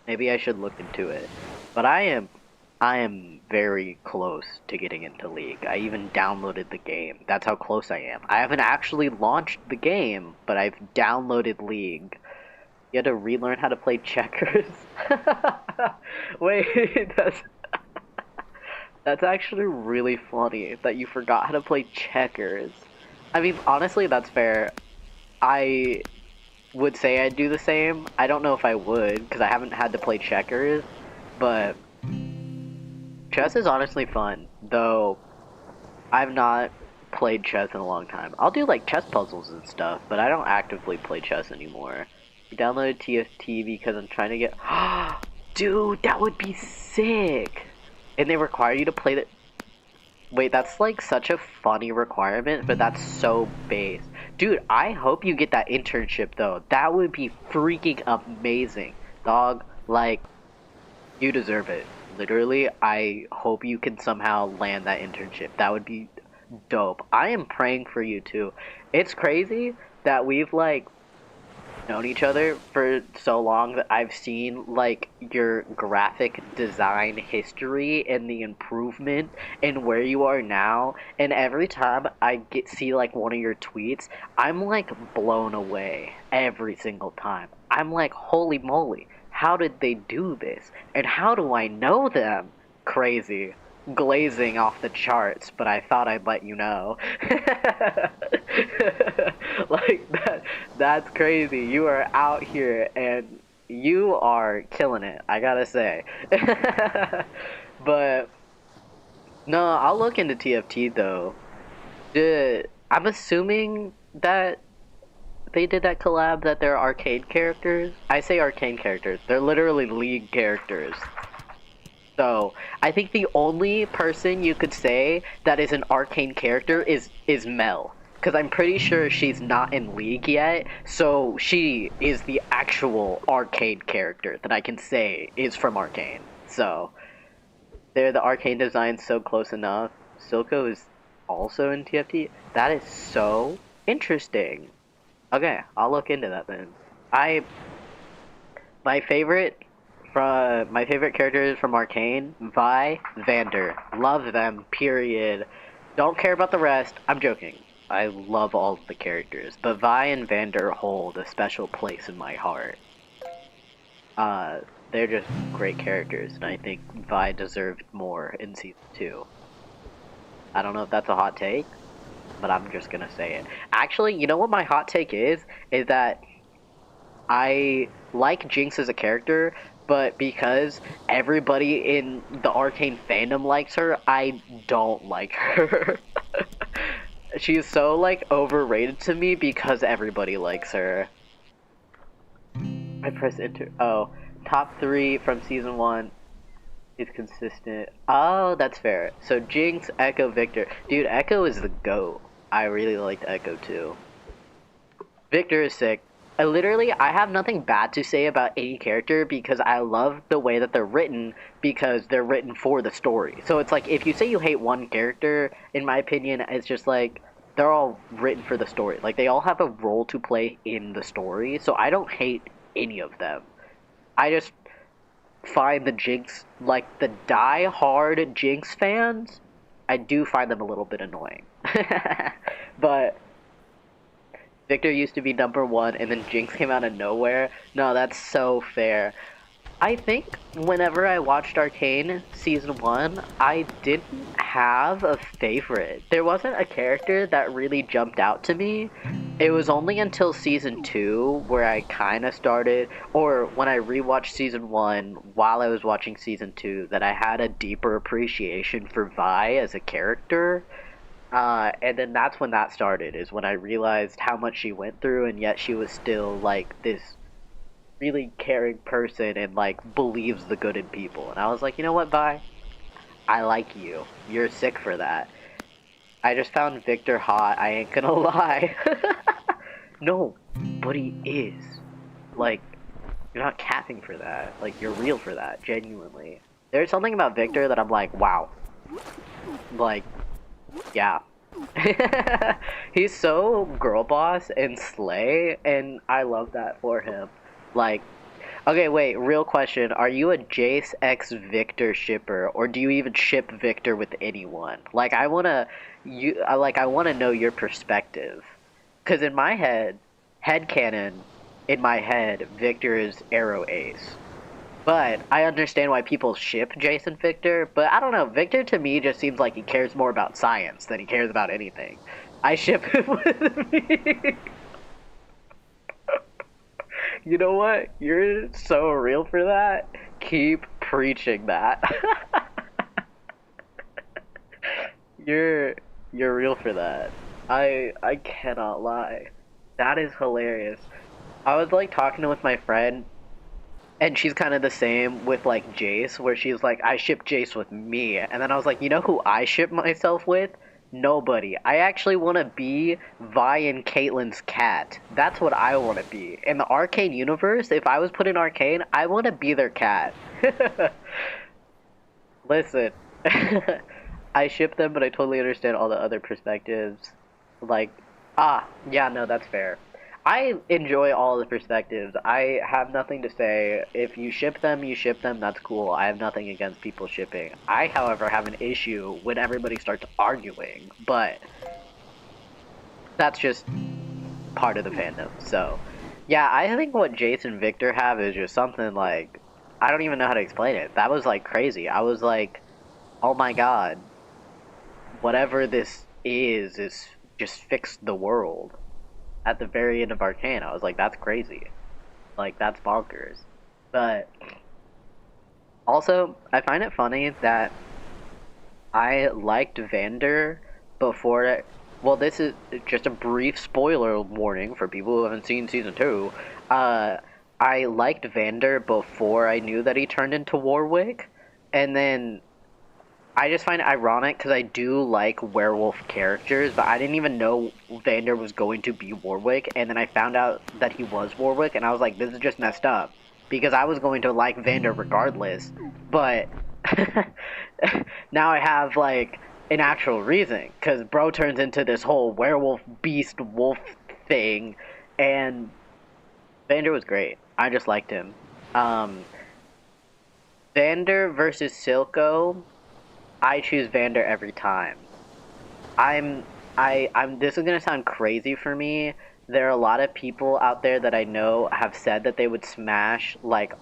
maybe I should look into it. But I am very close to getting into League. I even downloaded the game. That's how close I am. I haven't actually launched the game, but I've downloaded League. You had to relearn how to play checkers? Wait, that's actually really funny that you forgot how to play checkers. I mean, honestly, that's fair. I would say I'd do the same. I don't know if I would, because I haven't had to play checkers, but chess is honestly fun, though I've not played chess in a long time. I'll do like chess puzzles and stuff, but I don't actively play chess anymore. I downloaded TFT because I'm trying to get... Dude, that would be sick! And they require you to play the... Wait, that's like such a funny requirement, but that's so base. Dude, I hope you get that internship though. That would be freaking amazing. Dog, like, you deserve it. Literally, I hope you can somehow land that internship. That would be dope. I am praying for you too. It's crazy that we've like known each other for so long that I've seen like your graphic design history and the improvement and where you are now, and every time I see like one of your tweets, I'm like blown away every single time. I'm like, holy moly, how did they do this? And how do I know them? Crazy. Glazing off the charts, but I thought I'd let you know. Like that's crazy. You are out here and you are killing it, I gotta say. But no, I'll look into TFT though. I'm assuming that they did that collab, that they're arcade characters. I say arcane characters. They're literally League characters. So, I think the only person you could say that is an arcane character is Mel. Because I'm pretty sure she's not in League yet, so she is the actual arcane character that I can say is from Arcane. So, they're the arcane design so close enough. Silco is also in TFT? That is so interesting. Okay, I'll look into that then. My favorite From my favorite characters from Arcane, Vi, Vander. Love them, period. Don't care about the rest. I'm joking. I love all of the characters, but Vi and Vander hold a special place in my heart. Uh, they're just great characters, and I think Vi deserved more in season 2. I don't know if that's a hot take, but I'm just gonna say it. Actually, you know what my hot take is? Is that I like Jinx as a character, but because everybody in the Arcane fandom likes her, I don't like her. She's so, like, overrated to me because everybody likes her. I press enter. Oh, top 3 from season 1 is consistent. Oh, that's fair. So Jinx, Echo, Viktor. Dude, Echo is the GOAT. I really liked Echo too. Viktor is sick. I have nothing bad to say about any character because I love the way that they're written because they're written for the story. So it's like, if you say you hate one character, in my opinion, it's just like, they're all written for the story. Like, they all have a role to play in the story, so I don't hate any of them. I just find the Jinx, like, the die-hard Jinx fans, I do find them a little bit annoying. But Viktor used to be number 1, and then Jinx came out of nowhere. No, that's so fair. I think whenever I watched Arcane Season 1, I didn't have a favorite. There wasn't a character that really jumped out to me. It was only until Season 2 where I kind of started, or when I rewatched Season 1 while I was watching Season 2, that I had a deeper appreciation for Vi as a character. And then that's when that started, is when I realized how much she went through, and yet she was still, like, this really caring person and, like, believes the good in people. And I was like, you know what, Vi? I like you. You're sick for that. I just found Viktor hot, I ain't gonna lie. No, but he is. Like, you're not capping for that. Like, you're real for that, genuinely. There's something about Viktor that I'm like, wow. Like, yeah. He's so girl boss and slay, and I love that for him. Like, okay, wait, real question. Are you a Jayce x Viktor shipper, or do you even ship Viktor with anyone? Like, I wanna know your perspective. Cause in my headcanon, in my head, Viktor is arrow ace. But I understand why people ship Jayce and Viktor, but I don't know, Viktor to me just seems like he cares more about science than he cares about anything. I ship him with me. You know what? You're so real for that. Keep preaching that. you're you're real for that. I cannot lie. That is hilarious. I was like talking with my friend, and she's kind of the same with like Jayce, where she's like, I ship Jayce with me. And then I was like, you know who I ship myself with? Nobody. I actually want to be Vi and Caitlyn's cat. That's what I want to be. In the Arcane universe, if I was put in Arcane, I want to be their cat. Listen, I ship them, but I totally understand all the other perspectives. Like, yeah, no, that's fair. I enjoy all the perspectives. I have nothing to say. If you ship them, you ship them. That's cool. I have nothing against people shipping. I, however, have an issue when everybody starts arguing. But that's just part of the fandom. So, yeah, I think what Jayce and Viktor have is just something like, I don't even know how to explain it. That was like crazy. I was like, oh my god, whatever this is just fixed the world. At the very end of Arcane, I was like, that's crazy. Like, that's bonkers. But also, I find it funny that I liked Vander before. Well, this is just a brief spoiler warning for people who haven't seen season 2. I liked Vander before I knew that he turned into Warwick, and then I just find it ironic because I do like werewolf characters, but I didn't even know Vander was going to be Warwick, and then I found out that he was Warwick, and I was like, this is just messed up. Because I was going to like Vander regardless, but now I have, like, an actual reason, because bro turns into this whole werewolf, beast, wolf thing, and Vander was great. I just liked him. Vander versus Silco, I choose Vander every time. I'm this is gonna sound crazy for me. There are a lot of people out there that I know have said that they would smash, like,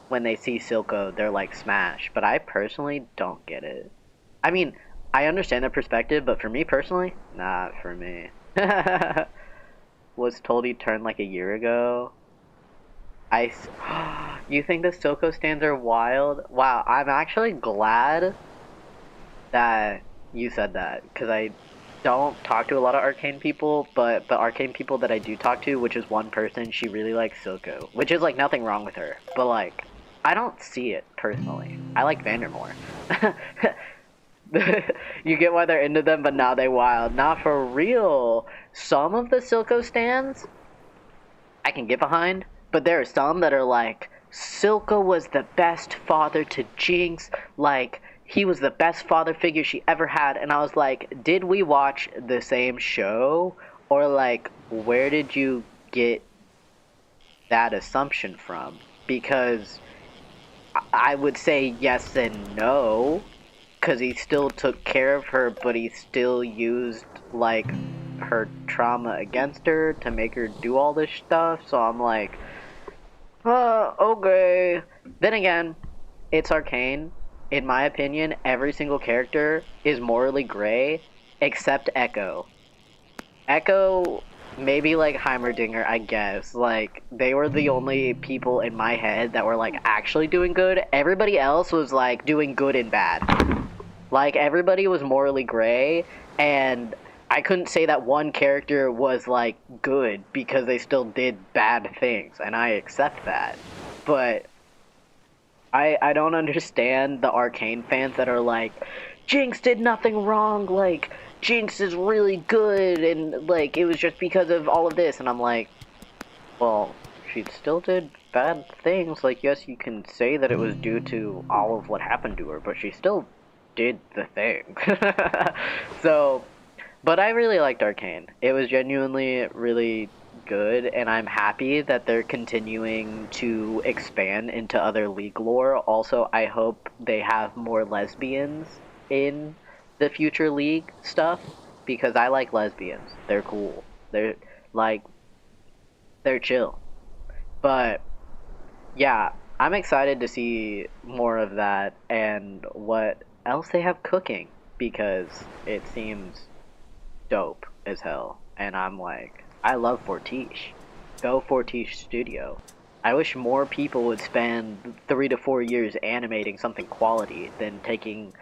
when they see Silco, they're like smash, but I personally don't get it. I mean, I understand their perspective, but for me personally, not for me. Was told he turned like a year ago. You think the Silco stands are wild? Wow, I'm actually glad that you said that, because I don't talk to a lot of arcane people, but the arcane people that I do talk to, which is one person, she really likes Silco, which is like nothing wrong with her, but like, I don't see it personally. I like Vander more. You get why they're into them, but now they wild. Not for real. Some of the Silco stands I can get behind, but there are some that are like, Silco was the best father to Jinx, like, he was the best father figure she ever had, and I was like, did we watch the same show? Or like, where did you get that assumption from? Because I would say yes and no, because he still took care of her, but he still used, like, her trauma against her to make her do all this stuff, so I'm like, okay. Then again, it's arcane. In my opinion, every single character is morally gray, except Echo. Echo, maybe like Heimerdinger, I guess. Like, they were the only people in my head that were like actually doing good. Everybody else was like doing good and bad. Like, everybody was morally gray, and I couldn't say that one character was like good because they still did bad things, and I accept that. But I don't understand the arcane fans that are like, Jinx did nothing wrong, like, Jinx is really good, and like, it was just because of all of this, and I'm like, well, she still did bad things. Like, yes, you can say that it was due to all of what happened to her, but she still did the thing. So, but I really liked Arcane. It was genuinely really good, and I'm happy that they're continuing to expand into other League lore. Also, I hope they have more lesbians in the future League stuff, because I like lesbians. They're cool. They're, like, they're chill. But yeah, I'm excited to see more of that and what else they have cooking, because it seems dope as hell. And I'm like, I love Fortiche. Go Fortiche Studio. I wish more people would spend 3 to 4 years animating something quality than taking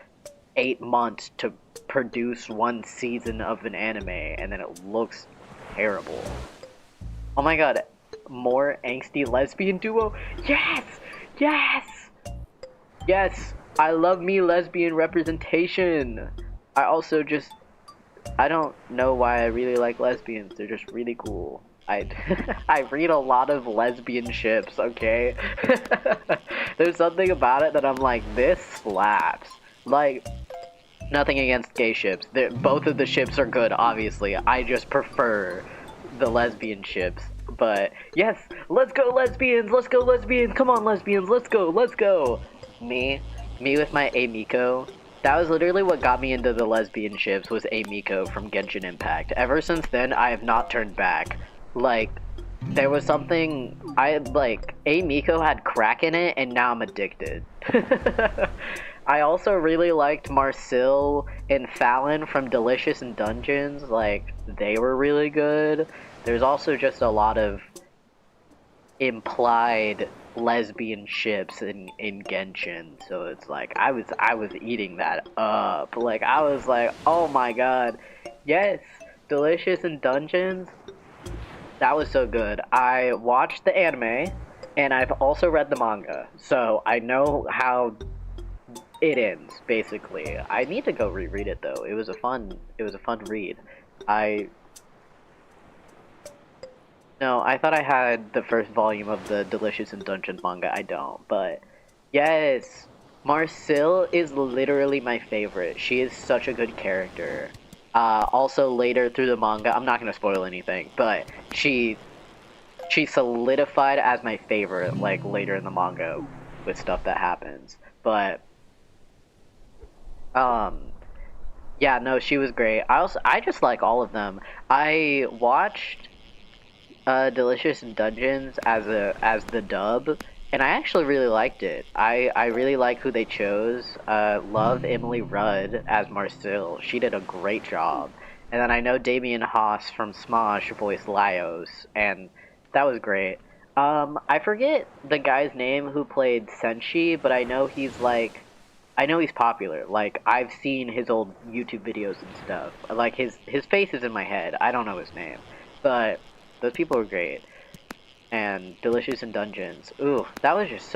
8 months to produce one season of an anime and then it looks terrible. Oh my god, more angsty lesbian duo? Yes! Yes! Yes! I love me lesbian representation! I also just, I don't know why I really like lesbians. They're just really cool. I I read a lot of lesbian ships, okay? There's something about it that I'm like, this slaps. Like, nothing against gay ships. Both of the ships are good, obviously. I just prefer the lesbian ships. But yes, let's go lesbians! Let's go lesbians! Come on lesbians! Let's go! Let's go! Me with my Amiko. That was literally what got me into the lesbian ships, was Amiko from Genshin Impact. Ever since then, I have not turned back. Like, there was something, Amiko had crack in it, and now I'm addicted. I also really liked Marcel and Fallon from Delicious in Dungeons. Like, they were really good. There's also just a lot of implied lesbian ships in Genshin, so it's like I was eating that up. Like, I was like, oh my god, yes, Delicious in Dungeons. That was so good. I watched the anime, and I've also read the manga, so I know how it ends, basically. I need to go reread it though. It was a fun read. No, I thought I had the first volume of the Delicious in Dungeons manga. I don't, but yes, Marcel is literally my favorite. She is such a good character. Also later through the manga, I'm not gonna spoil anything, but she solidified as my favorite, like, later in the manga. with stuff that happens. But yeah, no, she was great. I just like all of them. I watched Delicious in Dungeons as the dub, and I actually really liked it. I really like who they chose. Love Emily Rudd as Marcel. She did a great job. And then I know Damien Haas from Smosh voiced Laios, and that was great. I forget the guy's name who played Senshi, but I know he's popular. Like, I've seen his old YouTube videos and stuff. Like, his face is in my head. I don't know his name. But those people were great. And Delicious in Dungeons. Ooh, that was just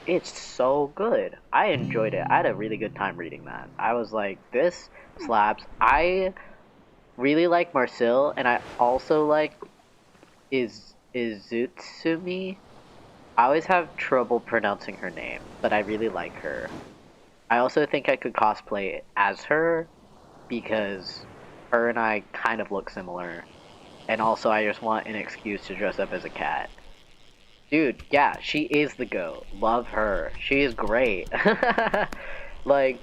it's so good. I enjoyed it. I had a really good time reading that. I was like, this slaps. I really like Marcel, and I also like Izutsumi. I always have trouble pronouncing her name, but I really like her. I also think I could cosplay as her because her and I kind of look similar. And also I just want an excuse to dress up as a cat. Dude, yeah, she is the GOAT. Love her. She is great. Like,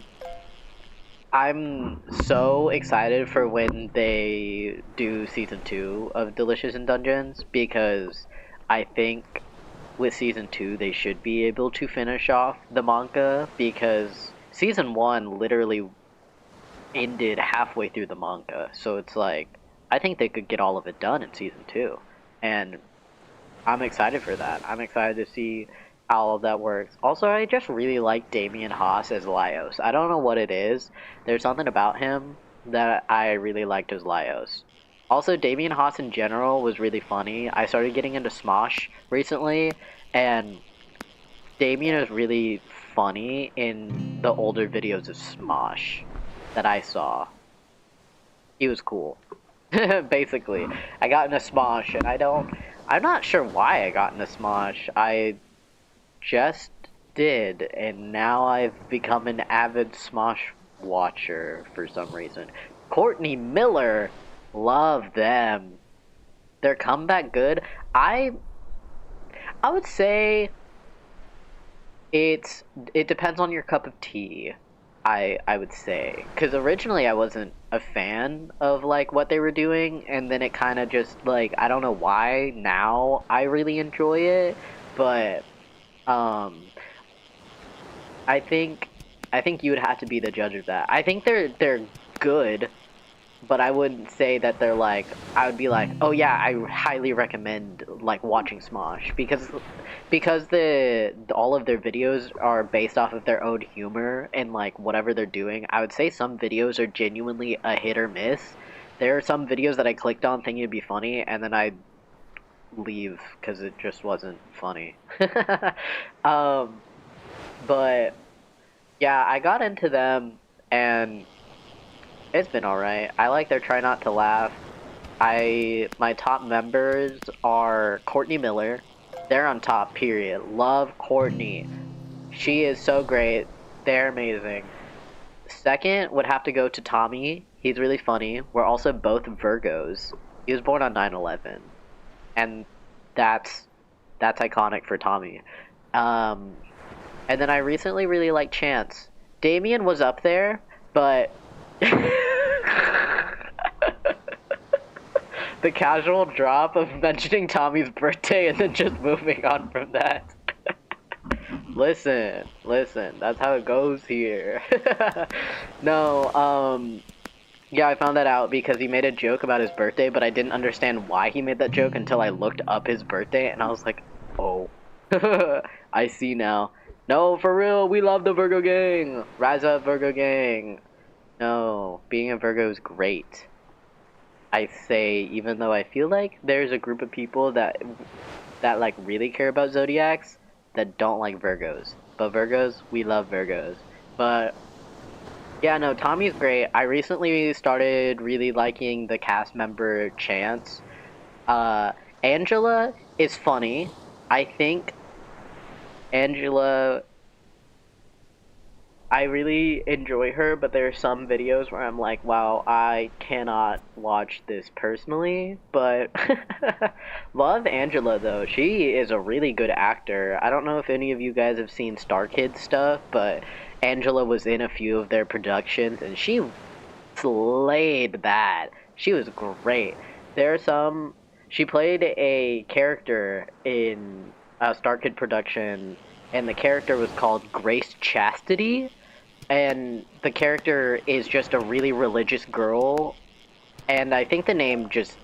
I'm so excited for when they do season 2 of Delicious in Dungeons because I think with season 2 they should be able to finish off the manga because season 1 literally ended halfway through the manga. So it's like, I think they could get all of it done in season 2. And I'm excited for that. I'm excited to see how all of that works. Also, I just really like Damien Haas as Laios. I don't know what it is. There's something about him that I really liked as Laios. Also, Damien Haas in general was really funny. I started getting into Smosh recently, and Damien is really funny in the older videos of Smosh that I saw. He was cool. Basically, I got into Smosh, and I'm not sure why I got into Smosh. I just did, and now I've become an avid Smosh watcher for some reason. Courtney Miller, love them. Their comeback good. I would say it depends on your cup of tea. I would say, because originally I wasn't a fan of like what they were doing, and then it kind of just like, I don't know why now I really enjoy it, but um I think you would have to be the judge of that. I think they're good, but I wouldn't say that they're like, I would be like, oh yeah, I highly recommend like watching Smosh because all of their videos are based off of their own humor and like whatever they're doing. I would say some videos are genuinely a hit or miss. There are some videos that I clicked on thinking it'd be funny, and then I leave because it just wasn't funny. um, but yeah, I got into them, and it's been alright. I like their try not to laugh. My top members are Courtney Miller. They're on top, period. Love Courtney. She is so great. They're amazing. Second would have to go to Tommy. He's really funny. We're also both Virgos. He was born on 9/11. And that's iconic for Tommy. And then I recently really liked Chance. Damien was up there, but the casual drop of mentioning Tommy's birthday and then just moving on from that. Listen, that's how it goes here. No, yeah, I found that out because he made a joke about his birthday, but I didn't understand why he made that joke until I looked up his birthday, and I was like, oh, I see now. No, for real, we love the Virgo gang. Rise up, Virgo gang. No, being a Virgo is great. I say, even though I feel like there's a group of people that like really care about zodiacs that don't like Virgos. But Virgos, we love Virgos. But yeah, no, Tommy's great. I recently started really liking the cast member Chance. Angela is funny. I think Angela I really enjoy her, but there are some videos where I'm like, wow, I cannot watch this personally. But love Angela though. She is a really good actor. I don't know if any of you guys have seen Star Kids stuff, but Angela was in a few of their productions and she slayed that. She was great. There's some. She played a character in a Star Kid production, and the character was called Grace Chastity. And the character is just a really religious girl, and I think the name just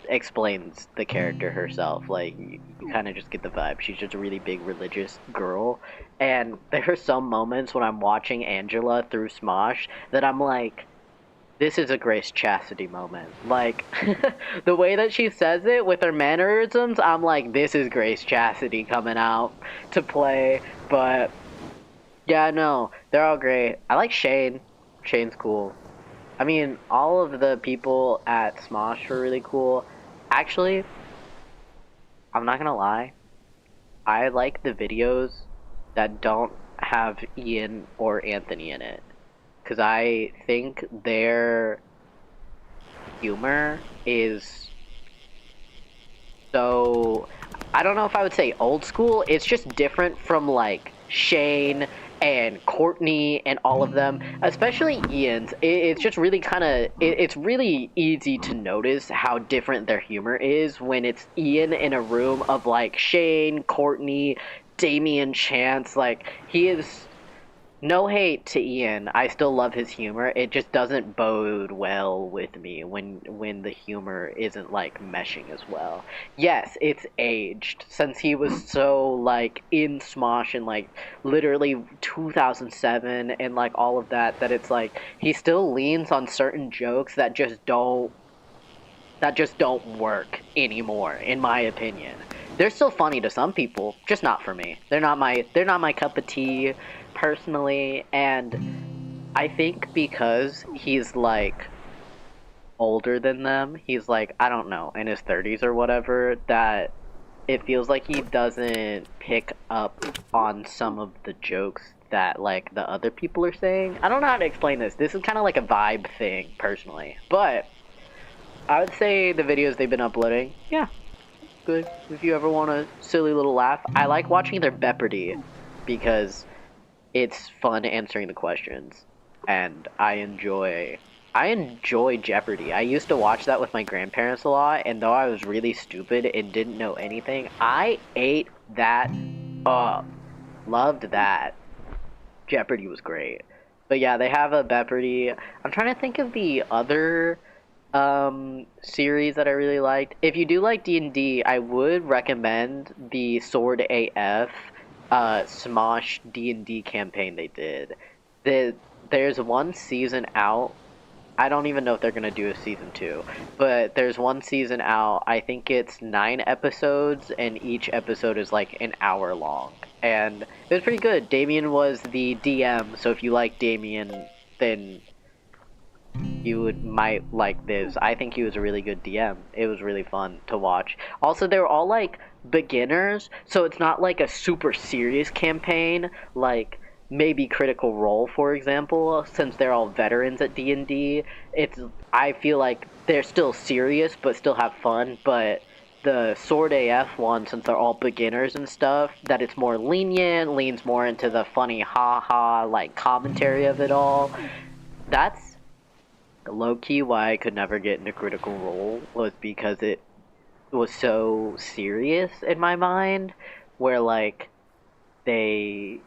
explains the character herself. Like, you kind of just get the vibe. She's just a really big religious girl. And there are some moments when I'm watching Angela through Smosh that I'm like, this is a Grace Chastity moment. Like, the way that she says it with her mannerisms, I'm like, this is Grace Chastity coming out to play. But, yeah, no, they're all great. I like Shane. Shane's cool. I mean, all of the people at Smosh are really cool. Actually, I'm not gonna lie. I like the videos that don't have Ian or Anthony in it. Because I think their humor is so, I don't know if I would say old school. It's just different from like Shane and Courtney and all of them, especially Ian's. It's just really kind of, it's really easy to notice how different their humor is when it's Ian in a room of like Shane, Courtney, Damian Chance. Like, he is, no hate to Ian. I still love his humor. It just doesn't bode well with me when the humor isn't like meshing as well. Yes, it's aged since he was so like in Smosh in like literally 2007 and like all of that, that it's like he still leans on certain jokes that just don't work anymore, in my opinion. They're still funny to some people, just not for me. They're not my cup of tea personally, and I think because he's like older than them, he's like, I don't know, in his 30s or whatever, that it feels like he doesn't pick up on some of the jokes that like the other people are saying. I don't know how to explain this. This is kind of like a vibe thing personally. But I would say the videos they've been uploading, yeah, good. If you ever want a silly little laugh, I like watching their Bepardy because it's fun answering the questions, and I enjoy Jeopardy. I used to watch that with my grandparents a lot, and though I was really stupid and didn't know anything, I ate that up. Loved that. Jeopardy was great. But yeah, they have a Jeopardy. I'm trying to think of the other series that I really liked. If you do like D&D, I would recommend the Sword AF Smosh D&D campaign they did. There's one season out. I don't even know if they're gonna do a season 2, but there's one season out. I think it's 9 episodes, and each episode is like an hour long. And it was pretty good. Damien was the DM, so if you like Damien, then might like this. I think he was a really good DM. It was really fun to watch. Also, they were all like beginners, so it's not like a super serious campaign like maybe Critical Role, for example, since they're all veterans at D&D. It's, I feel like they're still serious but still have fun, but the Sword AF one, since they're all beginners and stuff, that it's more lenient, leans more into the funny ha-ha like commentary of it all. That's low-key why I could never get into Critical Role, was because it was so serious in my mind, where like they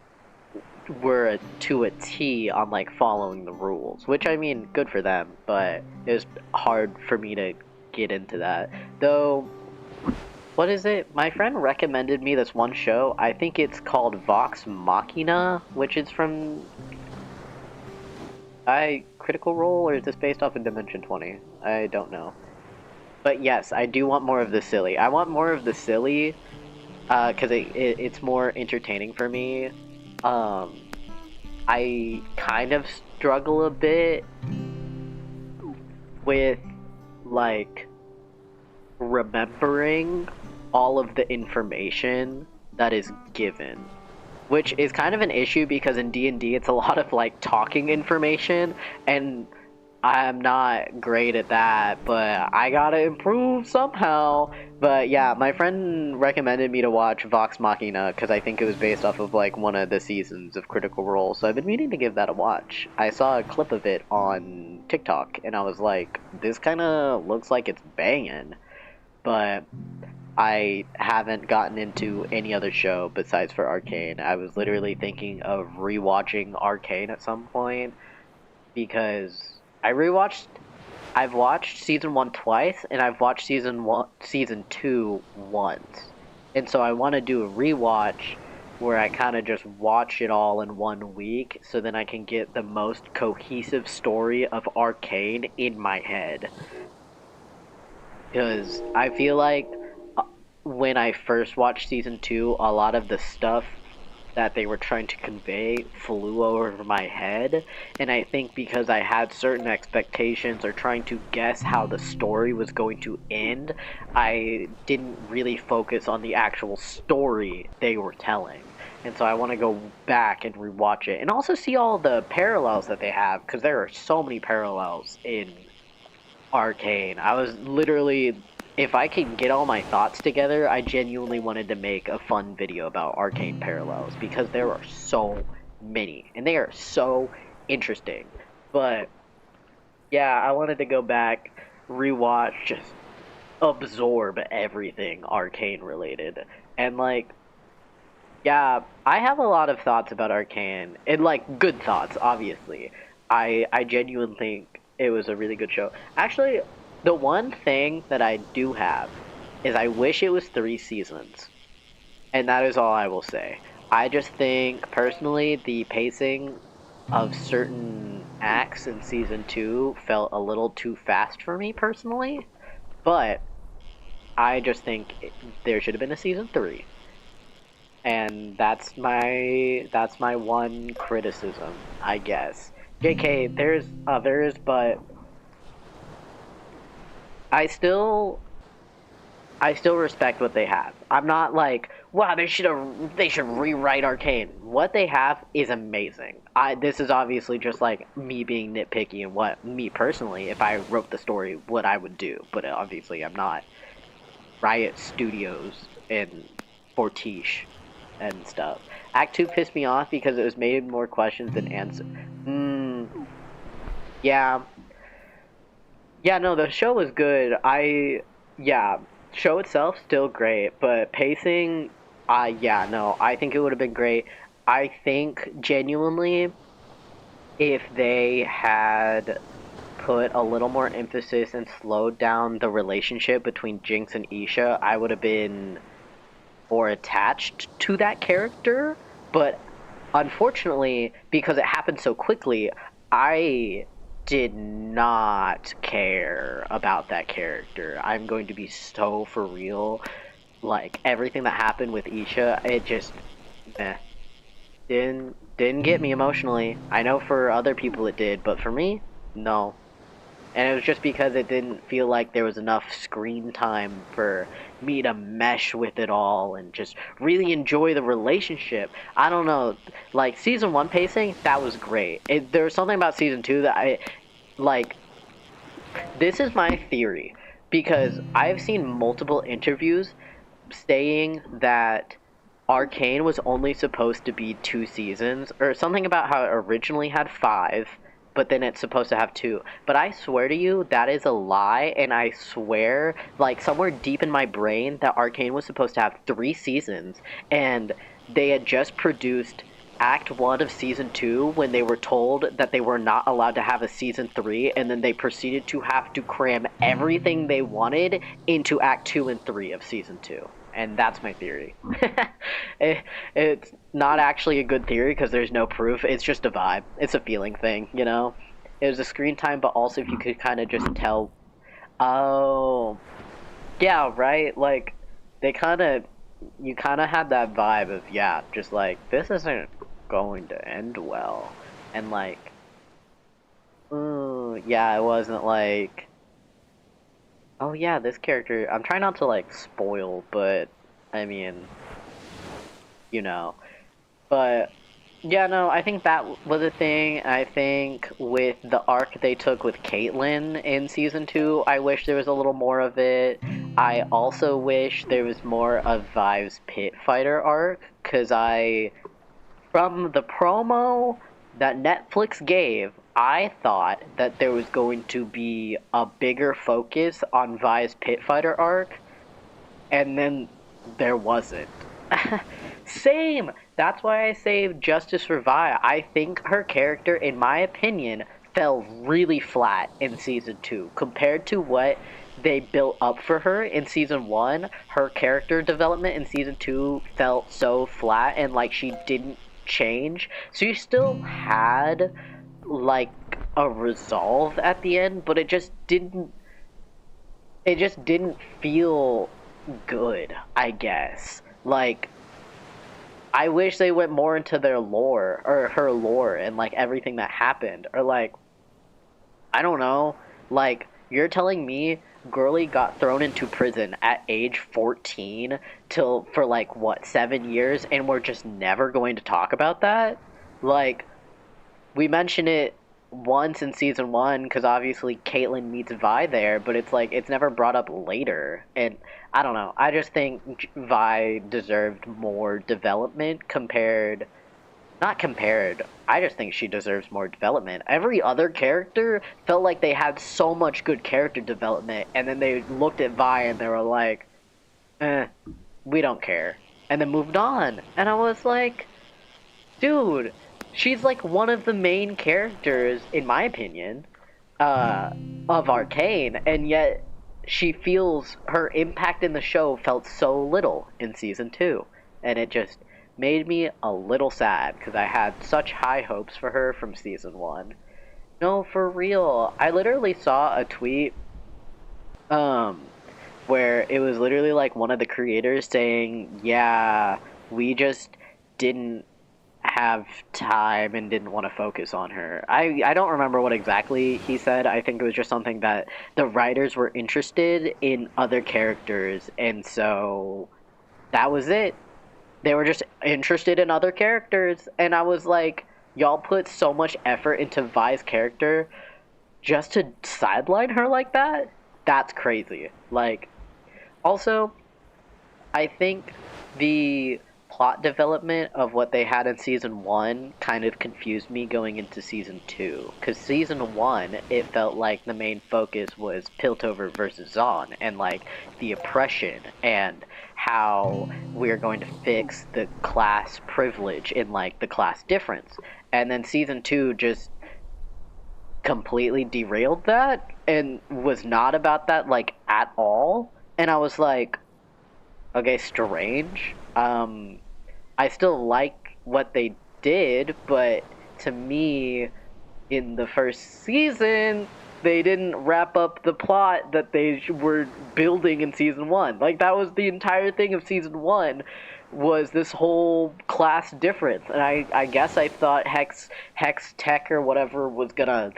were to a T on like following the rules, which I mean, good for them, but it was hard for me to get into that. Though, what is it? My friend recommended me this one show. I think it's called Vox Machina, which is from Critical Role, or is this based off of Dimension 20? I don't know. But yes, I do want more of the silly. I want more of the silly, because it's more entertaining for me. I kind of struggle a bit with, like, remembering all of the information that is given. which is kind of an issue because in D&D it's a lot of like talking information, and I'm not great at that, but I gotta improve somehow. But yeah, my friend recommended me to watch Vox Machina because I think it was based off of like one of the seasons of Critical Role, so I've been meaning to give that a watch. I saw a clip of it on TikTok and I was like, this kind of looks like it's banging, but I haven't gotten into any other show besides for Arcane. I was literally thinking of rewatching Arcane at some point because I've watched season 1 twice and I've watched season 2 once. And so I want to do a rewatch where I kind of just watch it all in 1 week so then I can get the most cohesive story of Arcane in my head. Because I feel like when I first watched season 2, a lot of the stuff that they were trying to convey flew over my head, and I think because I had certain expectations or trying to guess how the story was going to end, I didn't really focus on the actual story they were telling. And so I want to go back and rewatch it and also see all the parallels that they have, because there are so many parallels in Arcane. I was literally, if I could get all my thoughts together, I genuinely wanted to make a fun video about Arcane parallels because there are so many and they are so interesting. But yeah, I wanted to go back, rewatch, just absorb everything Arcane related. And like, yeah, I have a lot of thoughts about Arcane, and like good thoughts, obviously. I genuinely think it was a really good show. Actually, the one thing that I do have is I wish it was 3 seasons, and that is all I will say. I just think personally the pacing of certain acts in season 2 felt a little too fast for me personally, but I just think there should have been a season 3. And that's my one criticism, I guess. JK, there's others, but I still I still respect what they have. I'm not like, wow, they should rewrite Arcane. What they have is amazing. This is obviously just like me being nitpicky and what me personally, if I wrote the story, what I would do. But obviously I'm not Riot Studios and Fortiche and stuff. Act 2 pissed me off because it was made more questions than answers. Yeah. Yeah, no, the show was good. Yeah, show itself still great, but pacing, yeah, no, I think it would have been great. I think genuinely, if they had put a little more emphasis and slowed down the relationship between Jinx and Isha, I would have been more attached to that character. But unfortunately, because it happened so quickly, I did not care about that character. I'm going to be so for real. Like everything that happened with Isha, it just meh, didn't get me emotionally. I know for other people it did, but for me, no. And it was just because it didn't feel like there was enough screen time for me to mesh with it all and just really enjoy the relationship. I don't know, like season 1 pacing, that was great. There was something about season 2 that I like. This is my theory because I've seen multiple interviews saying that Arcane was only supposed to be 2 seasons, or something about how it originally had 5, but then it's supposed to have 2. But I swear to you, that is a lie, and I swear, like, somewhere deep in my brain, that Arcane was supposed to have 3 seasons, and they had just produced Act 1 of Season 2 when they were told that they were not allowed to have a Season 3, and then they proceeded to have to cram everything they wanted into Act 2 and 3 of Season 2. And that's my theory. It's not actually a good theory because there's no proof. It's just a vibe. It's a feeling thing, you know? It was a screen time, but also if you could kind of just tell. Oh, yeah, right? Like, they kind of. You kind of had that vibe of, yeah, just like, this isn't going to end well. And like, yeah, it wasn't like, oh yeah, this character. I'm trying not to like spoil, but I mean, you know. But yeah, no, I think that was a thing. I think with the arc they took with Caitlyn in season 2, I wish there was a little more of it. I also wish there was more of Vive's pit fighter arc, because from the promo that Netflix gave, I thought that there was going to be a bigger focus on Vi's pit fighter arc, and then there wasn't. Same. That's why I saved Justice for Vi. I think her character, in my opinion, fell really flat in season 2 compared to what they built up for her in season 1. Her character development in season 2 felt so flat and like she didn't change. So you still had like a resolve at the end, but it just didn't feel good, I guess. Like, I wish they went more into their lore, or her lore, and like everything that happened. Or like, I don't know, like, you're telling me Girly got thrown into prison at age 14 till for like what, 7 years, and we're just never going to talk about that? Like, we mention it once in season 1 because obviously Caitlyn meets Vi there, but it's like it's never brought up later. And I don't know. I just think Vi deserved more development compared. Not compared. I just think she deserves more development. Every other character felt like they had so much good character development, and then they looked at Vi and they were like, we don't care. And then moved on. And I was like, dude, she's like one of the main characters, in my opinion, of Arcane, and yet she feels her impact in the show felt so little in season 2, and it just made me a little sad because I had such high hopes for her from season 1. No, for real. I literally saw a tweet um where it was literally like one of the creators saying, "Yeah, we just didn't have time and didn't want to focus on her." I don't remember what exactly he said. I think it was just something that the writers were interested in other characters, and so that was it. They were just interested in other characters, and I was like, y'all put so much effort into Vi's character just to sideline her like that? That's crazy. Like, also, I think the plot development of what they had in season 1 kind of confused me going into season 2. Because season 1, it felt like the main focus was Piltover versus Zon, and like the oppression, and how we're going to fix the class privilege in like the class difference. And then season 2 just completely derailed that and was not about that like at all. And I was like, okay, strange. I still like what they did, but to me, in the first season, they didn't wrap up the plot that they were building in season 1. Like, that was the entire thing of season 1, was this whole class difference. And I guess I thought Hex Tech or whatever was gonna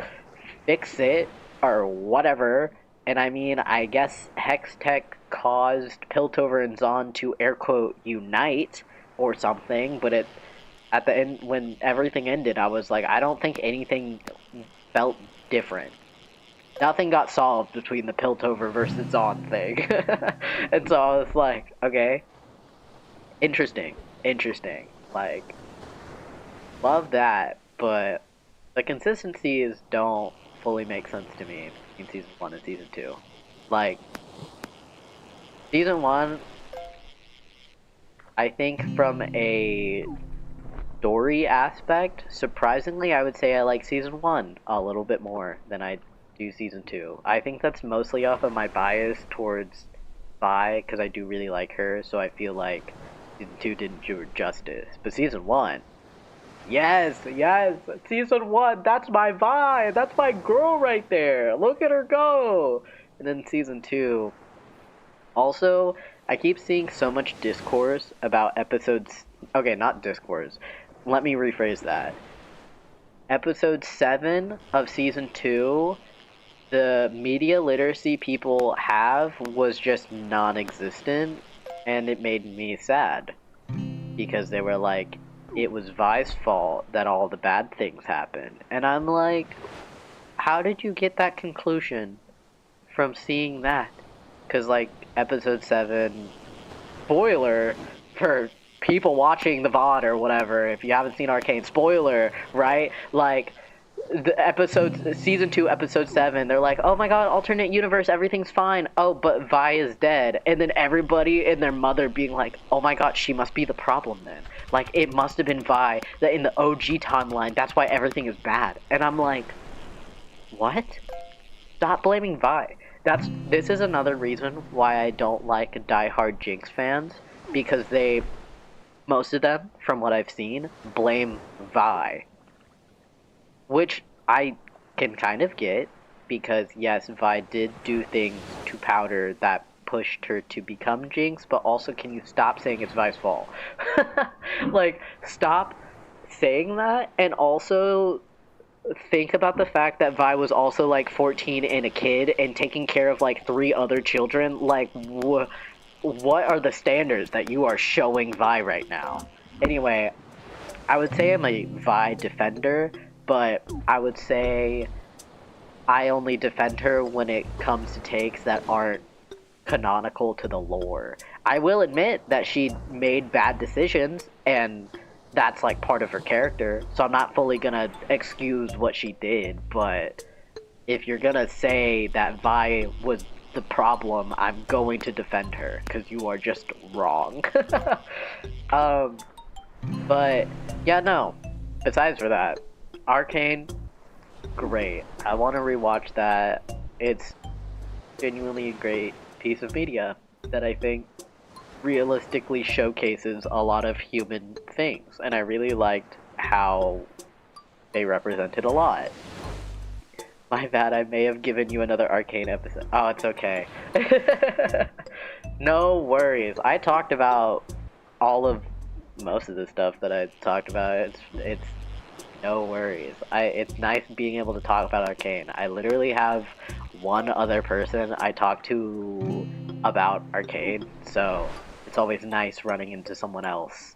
fix it, or whatever. And I mean, I guess Hex Tech caused Piltover and Zon to air quote unite or something, but it at the end when everything ended, I was like, I don't think anything felt different. Nothing got solved between the Piltover versus Zon thing. And so I was like, okay, interesting. Like, love that, but the consistencies don't fully make sense to me in season 1 and season 2. Like, season 1, I think from a story aspect, surprisingly, I would say I like season 1 a little bit more than I do season 2. I think that's mostly off of my bias towards Vi, because I do really like her, so I feel like season 2 didn't do her justice. But season 1, yes, season 1, that's my Vi, that's my girl right there, look at her go! And then season 2, also, I keep seeing so much discourse about episodes. Okay, not discourse. Let me rephrase that. Episode 7 of season 2, the media literacy people have was just non existent, and it made me sad. Because they were like, it was Vi's fault that all the bad things happened. And I'm like, how did you get that conclusion from seeing that? Because, like, episode 7, spoiler for people watching the VOD or whatever, if you haven't seen Arcane, spoiler, right? Like, the episode, season 2, episode 7, they're like, oh my god, alternate universe, everything's fine. Oh, but Vi is dead. And then everybody and their mother being like, oh my god, she must be the problem then. Like, it must have been Vi that in the OG timeline, that's why everything is bad. And I'm like, what? Stop blaming Vi. This is another reason why I don't like diehard Jinx fans, because most of them, from what I've seen, blame Vi. Which I can kind of get, because yes, Vi did do things to Powder that pushed her to become Jinx, but also can you stop saying it's Vi's fault? Like, stop saying that, and also think about the fact that Vi was also like 14 and a kid and taking care of like 3 other children. Like, what are the standards that you are showing Vi right now? Anyway, I would say I'm a Vi defender, but I would say I only defend her when it comes to takes that aren't canonical to the lore. I will admit that she made bad decisions, and that's like part of her character, so I'm not fully gonna excuse what she did, but if you're gonna say that Vi was the problem, I'm going to defend her, because you are just wrong. But yeah, no, besides for that, Arcane, great. I want to rewatch that. It's genuinely a great piece of media that I think realistically showcases a lot of human things, and I really liked how they represented a lot. My bad, I may have given you another Arcane episode. Oh, it's okay. No worries. I talked about most of the stuff that I talked about. It's no worries. It's nice being able to talk about Arcane. I literally have one other person I talk to about Arcane, so it's always nice running into someone else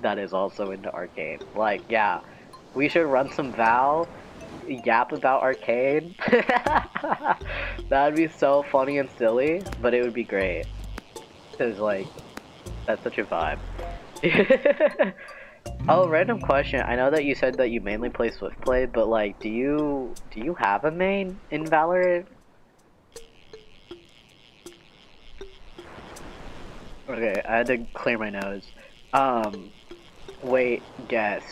that is also into Arcane. Like, yeah, we should run some Val, yap about Arcane. That'd be so funny and silly, but it would be great. Cause like, that's such a vibe. Oh, random question. I know that you said that you mainly play Swiftplay, but like, do you have a main in Valorant? Okay, I had to clear my nose. Wait, guess.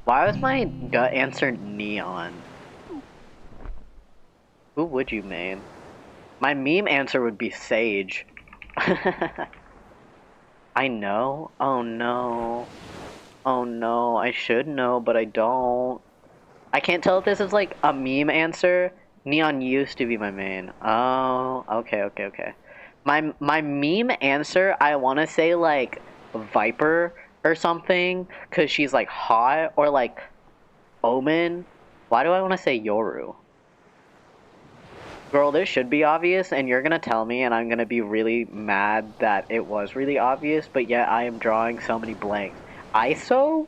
Why was my gut answer Neon? Who would you main? My meme answer would be Sage. I know? Oh no. Oh no, I should know, but I don't. I can't tell if this is like a meme answer. Neon used to be my main. Oh, okay. My meme answer, I want to say like Viper or something, because she's like hot, or like Omen. Why do I want to say Yoru? Girl, this should be obvious, and you're gonna tell me, and I'm gonna be really mad that it was really obvious, but yet I am drawing so many blanks. ISO?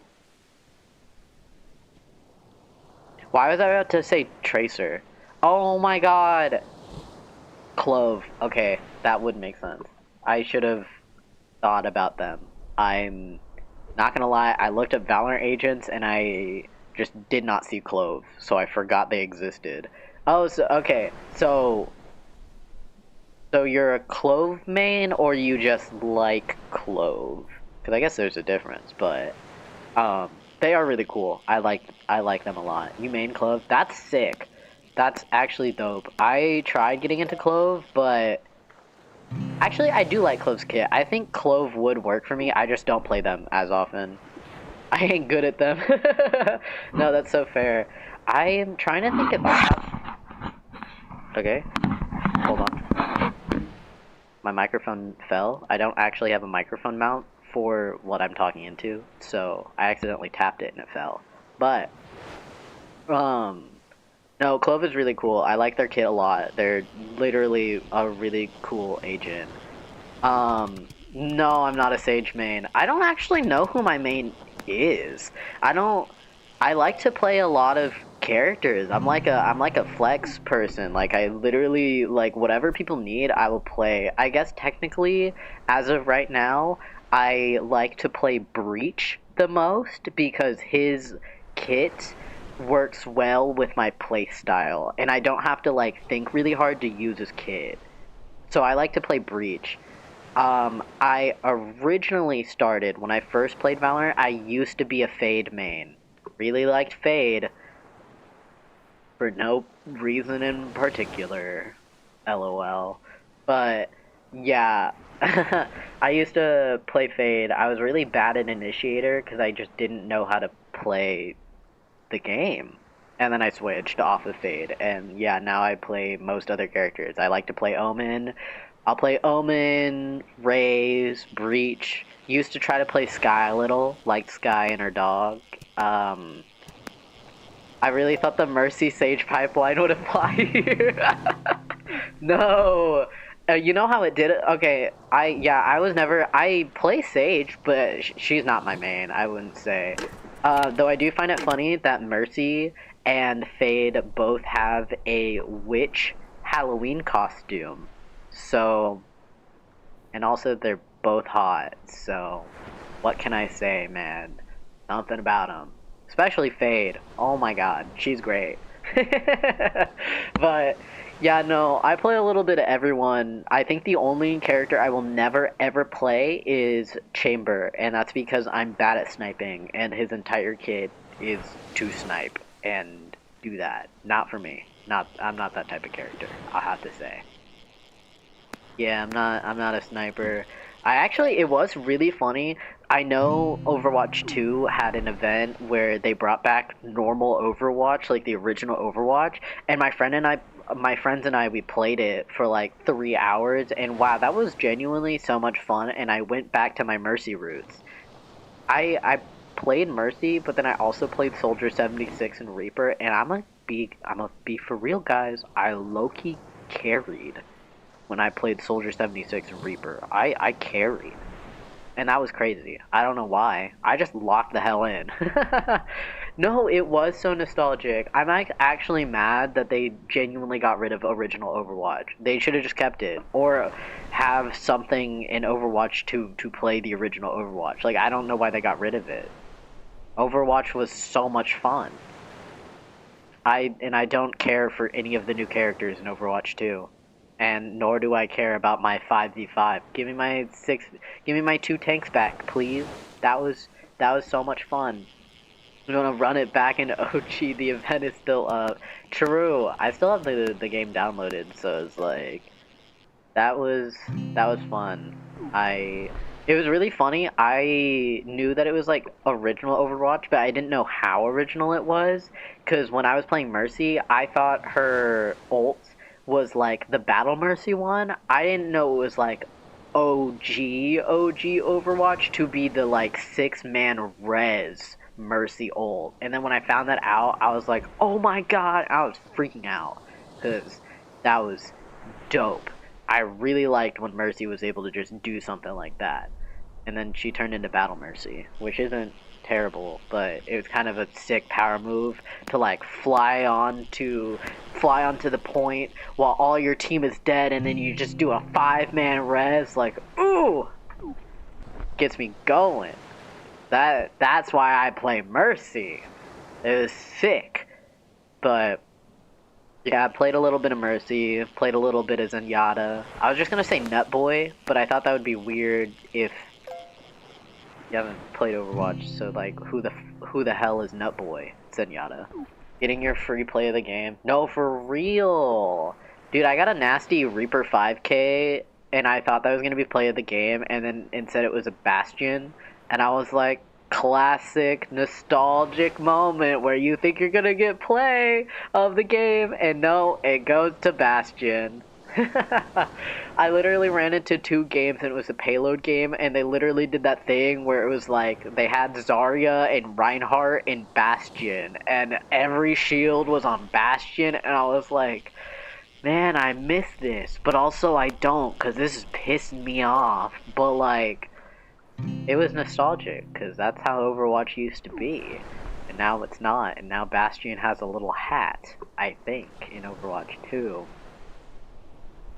Why was I about to say Tracer? Oh my god! Clove. Okay, that would make sense. I should have thought about them. I'm not gonna lie, I looked up Valorant agents and I just did not see Clove, so I forgot they existed. Oh, so, okay, so you're a Clove main, or you just like Clove? Because I guess there's a difference, but they are really cool. I like them a lot. You main Clove? That's sick. That's actually dope. I tried getting into Clove, but actually I do like Clove's kit. I think Clove would work for me. I just don't play them as often. I ain't good at them. No, that's so fair. I am trying to think if I have... Okay, hold on. My microphone fell. I don't actually have a microphone mount for what I'm talking into, so I accidentally tapped it and it fell. But, no, Clove is really cool. I like their kit a lot. They're literally a really cool agent. No, I'm not a Sage main. I don't actually know who my main is. I don't. I like to play a lot of characters. I'm like a flex person. Like I literally like whatever people need, I will play. I guess technically, as of right now, I like to play Breach the most because his kit works well with my play style, and I don't have to like think really hard to use his kit. So I like to play Breach. I originally started, when I first played Valorant, I used to be a Fade main. Really liked Fade, for no reason in particular. LOL. But, yeah. I used to play Fade. I was really bad at Initiator, because I just didn't know how to play the game. And then I switched off of Fade, and yeah, now I play most other characters. I like to play Omen. I'll play Omen, Raze, Breach. Used to try to play Skye a little, liked Skye and her dog. Um, I really thought the Mercy Sage pipeline would apply here. No. You know how it did it? Okay, I was never, I play Sage, but she's not my main, I wouldn't say. Though I do find it funny that Mercy and Fade both have a witch Halloween costume. So, and also they're both hot, so what can I say, man? Something about them. Especially Fade. Oh my god, she's great. But yeah, no, I play a little bit of everyone. I think the only character I will never ever play is Chamber, and that's because I'm bad at sniping, and his entire kit is to snipe and do that. Not for me. I'm not that type of character, I'll have to say. Yeah, I'm not a sniper. I actually, it was really funny. I know Overwatch 2 had an event where they brought back normal Overwatch, like the original Overwatch, and my friends and I, we played it for like 3 hours, and wow, that was genuinely so much fun, and I went back to my Mercy roots. I played Mercy, but then I also played Soldier 76 and Reaper, and I'm a be for real, guys. I low-key carried when I played Soldier 76 and Reaper. I carried. And that was crazy. I don't know why. I just locked the hell in. No, it was so nostalgic. I'm like actually mad that they genuinely got rid of original Overwatch. They should have just kept it. Or have something in Overwatch to play the original Overwatch. Like, I don't know why they got rid of it. Overwatch was so much fun. I don't care for any of the new characters in Overwatch 2. And nor do I care about my 5v5. Give me my 2 tanks back, please. That was so much fun. I'm gonna run it back into OG. The event is still up. True. I still have the game downloaded, so it's like that was fun. It was really funny. I knew that it was like original Overwatch, but I didn't know how original it was. Cause when I was playing Mercy, I thought her ult was like the Battle Mercy one. I didn't know it was like OG Overwatch to be the like 6-man res Mercy ult. And then when I found that out, I was like, oh my god, I was freaking out. Cause that was dope. I really liked when Mercy was able to just do something like that. And then she turned into Battle Mercy, which isn't terrible, but it was kind of a sick power move to like fly onto the point while all your team is dead, and then you just do a 5-man res. Like, ooh, gets me going. That's why I play Mercy. It was sick. But yeah, I played a little bit of Mercy, played a little bit of Zenyatta. I was just gonna say Nutboy, but I thought that would be weird if you haven't played Overwatch. So like, who the hell is Nutboy? Zenyatta. Getting your free play of the game? No, for real, dude. I got a nasty Reaper 5K, and I thought that was gonna be play of the game, and then instead it was a Bastion, and I was like, classic nostalgic moment where you think you're gonna get play of the game, and no, it goes to Bastion. I literally ran into 2 games and it was a payload game, and they literally did that thing where it was like they had Zarya and Reinhardt in Bastion, and every shield was on Bastion, and I was like, Man, I miss this, but also I don't, because this is pissing me off. But, like, it was nostalgic, because that's how Overwatch used to be. And now it's not, and now Bastion has a little hat, I think, in Overwatch 2.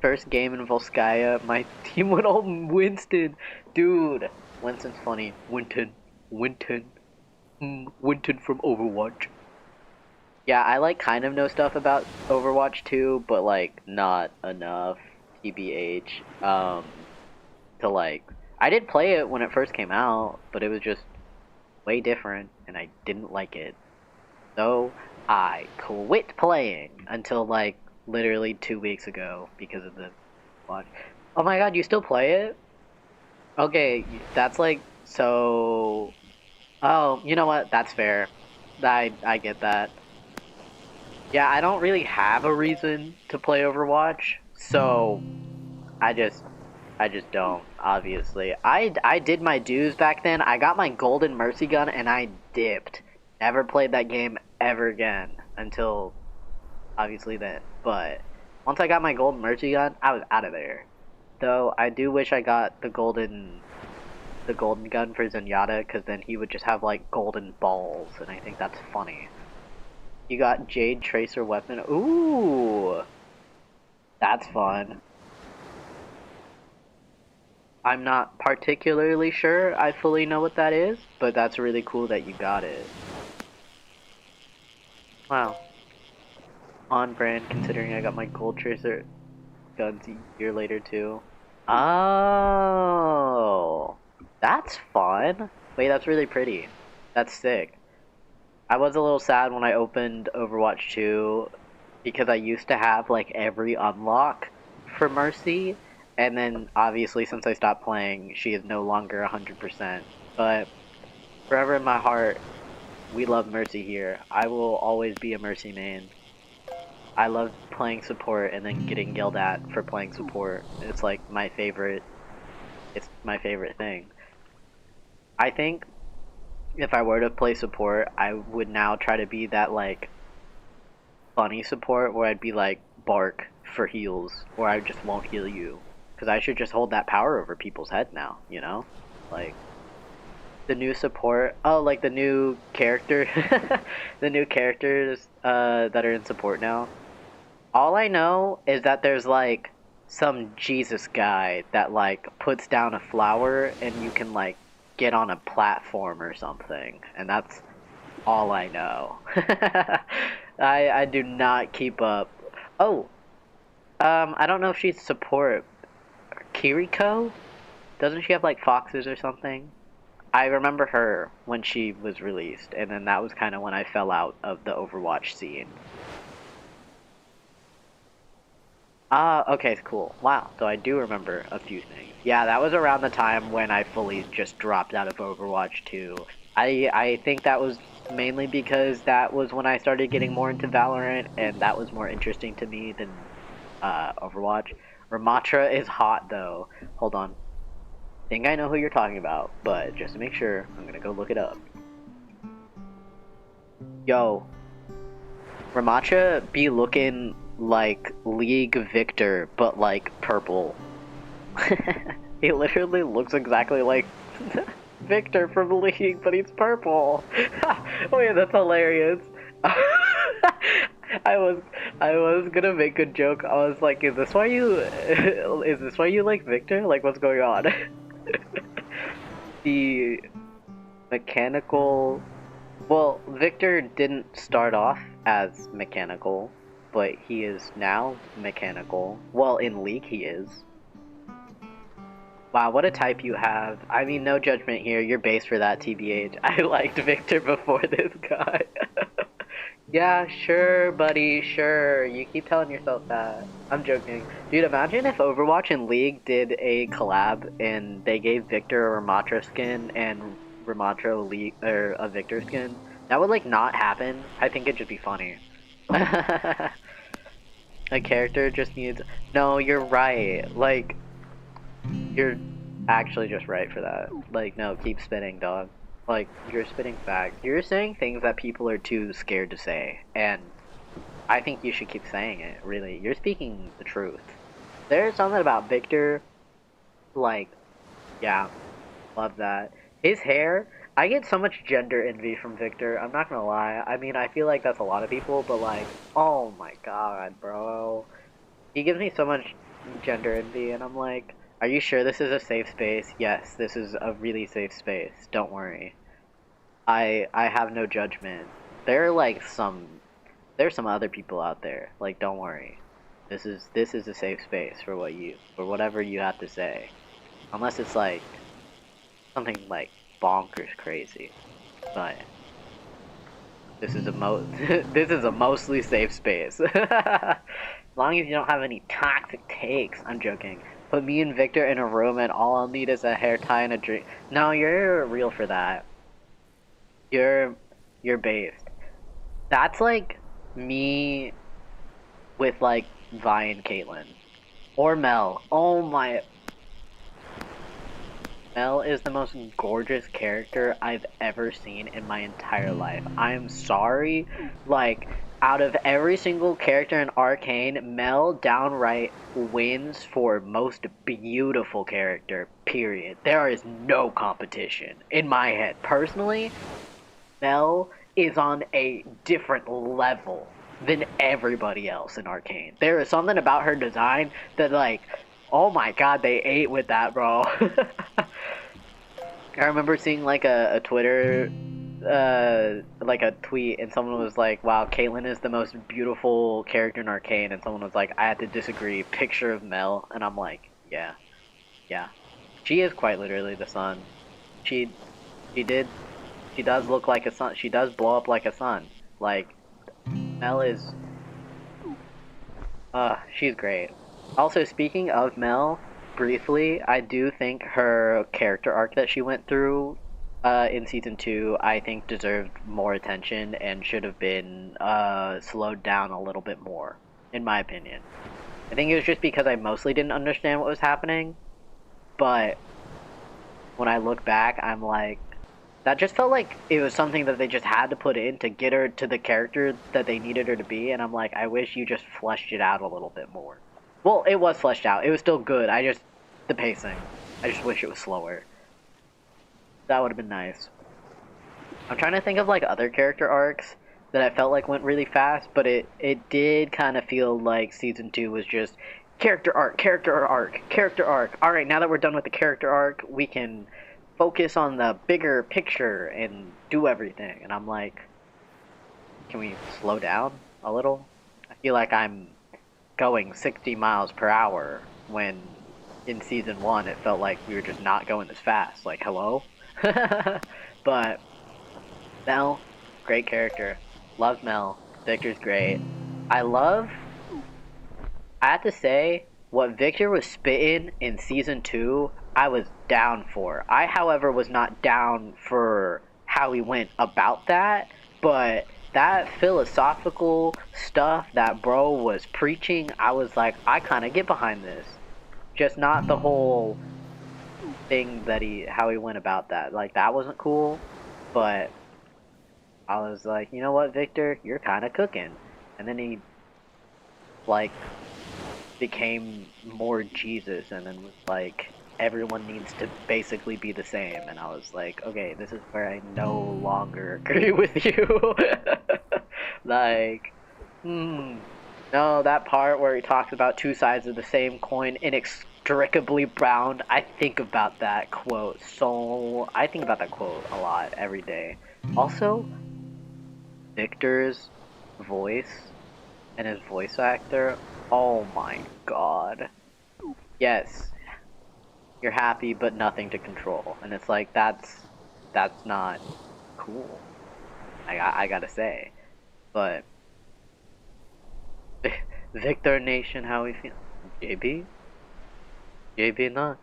First game in Volskaya, my team went all Winston. Dude, Winston's funny. Winton. Winton from Overwatch. Yeah, I like kind of know stuff about Overwatch 2, but like not enough, TBH. To like, I did play it when it first came out, but it was just way different, and I didn't like it. So I quit playing until like literally 2 weeks ago because of the watch. Oh my god, you still play it? Okay, that's like so. Oh, you know what? That's fair. I get that. Yeah, I don't really have a reason to play Overwatch, so I just I just don't, obviously. I did my dues back then. I got my golden mercy gun and I dipped. Never played that game ever again until obviously then. But once I got my golden mercy gun, I was out of there. Though I do wish I got the golden gun for Zenyatta, because then he would just have like golden balls, and I think that's funny. You got Jade Tracer weapon. Ooh, that's fun. I'm not particularly sure I fully know what that is, but that's really cool that you got it. Wow. On brand, considering I got my Gold Tracer guns a year later too. Oh, that's fun. Wait, that's really pretty. That's sick. I was a little sad when I opened Overwatch 2 because I used to have like every unlock for Mercy, and then obviously since I stopped playing, she is no longer 100%. But forever in my heart, we love Mercy here. I will always be a Mercy main. I love playing support and then getting yelled at for playing support. It's like my favorite. It's my favorite thing. I think if I were to play support, I would now try to be that like funny support where I'd be like bark for heals, or I just won't heal you, because I should just hold that power over people's head now, you know? Like the new support, oh, like the new character, the new characters that are in support now. All I know is that there's like some Jesus guy that like puts down a flower and you can like get on a platform or something, and that's all I know. I do not keep up. Oh, I don't know if she's support. Kiriko? Doesn't she have like foxes or something? I remember her when she was released, and then that was kind of when I fell out of the Overwatch scene. Ah, okay, cool. Wow, so I do remember a few things. Yeah, that was around the time when I fully just dropped out of Overwatch 2. I think that was mainly because that was when I started getting more into Valorant, and that was more interesting to me than Overwatch. Ramatra is hot, though. Hold on. I think I know who you're talking about, but just to make sure, I'm gonna go look it up. Yo, Ramatra be looking like League Viktor, but like purple. He literally looks exactly like Viktor from League, but he's purple. Oh yeah, that's hilarious. I was I was gonna make a joke. I was like, is this why you is this why you like Viktor? Like, what's going on? The mechanical. Well, Viktor didn't start off as mechanical, but he is now mechanical. Well, in League he is. Wow, what a type you have. I mean, no judgment here. You're base for that, TBH. I liked Viktor before this guy. Yeah, sure, buddy, sure. You keep telling yourself that. I'm joking. Dude, imagine if Overwatch and League did a collab and they gave Viktor a Ramatra skin and Ramatra a Viktor skin. That would, like, not happen. I think it'd just be funny. A character just needs... No, you're right. Like, you're actually just right for that. Like, no, keep spinning, dog. Like, you're spitting facts. You're saying things that people are too scared to say, and I think you should keep saying it, really. You're speaking the truth. There's something about Viktor, like, yeah, love that. His hair, I get so much gender envy from Viktor, I'm not gonna lie. I mean, I feel like that's a lot of people, but like, oh my god, bro. He gives me so much gender envy, and I'm like, are you sure this is a safe space? Yes, this is a really safe space. Don't worry. I have no judgment. There are like there's some other people out there. Like, don't worry. This is a safe space for for whatever you have to say. Unless it's like something like bonkers crazy. But this is a this is a mostly safe space. As long as you don't have any toxic takes. I'm joking. Put me and Viktor in a room and all I'll need is a hair tie and a drink. No, you're real for that. You're you're based. That's like me with like Vi and Caitlyn. Or Mel. Oh my, Mel is the most gorgeous character I've ever seen in my entire life. I'm sorry. Like, out of every single character in Arcane, Mel downright wins for most beautiful character, period. There is no competition in my head. Personally, Mel is on a different level than everybody else in Arcane. There is something about her design that, like, oh my god, they ate with that, bro. I remember seeing like a Twitter, like a tweet, and someone was like, "Wow, Caitlyn is the most beautiful character in Arcane," and someone was like, "I had to disagree." Picture of Mel, and I'm like, "Yeah, yeah, she is quite literally the sun. She, she did, she does look like a sun. She does blow up like a sun. Like Mel is, she's great." Also, speaking of Mel, briefly, I do think her character arc that she went through in season 2, I think deserved more attention and should have been slowed down a little bit more, in my opinion. I think it was just because I mostly didn't understand what was happening, but when I look back, I'm like, that just felt like it was something that they just had to put in to get her to the character that they needed her to be, and I'm like, I wish you just fleshed it out a little bit more. Well, it was fleshed out. It was still good. The pacing. I just wish it was slower. That would have been nice. I'm trying to think of like other character arcs that I felt like went really fast, but it did kind of feel like season 2 was just character arc, character arc, character arc. All right, now that we're done with the character arc, we can focus on the bigger picture and do everything. And I'm like, can we slow down a little? I feel like I'm going 60 miles per hour when in season 1 it felt like we were just not going this fast. Like, hello? But Mel, great character. Love Mel. Viktor's great. I have to say, what Viktor was spitting in season 2, I was down for. I, however, was not down for how he went about that, but that philosophical stuff that bro was preaching, I was like, I kind of get behind this. Just not the whole thing that how he went about that. Like, that wasn't cool, but I was like, you know what, Viktor, you're kind of cooking. And then he, like, became more Jesus and then was like, everyone needs to basically be the same. And I was like, okay, this is where I no longer agree with you. Like, no, that part where he talks about two sides of the same coin inextricably bound, I think about that quote a lot every day. Also, Viktor's voice and his voice actor, oh my god. Yes, you're happy but nothing to control. And it's like, that's not cool. I gotta say. But Viktor Nation, how we feel? JB? JB not.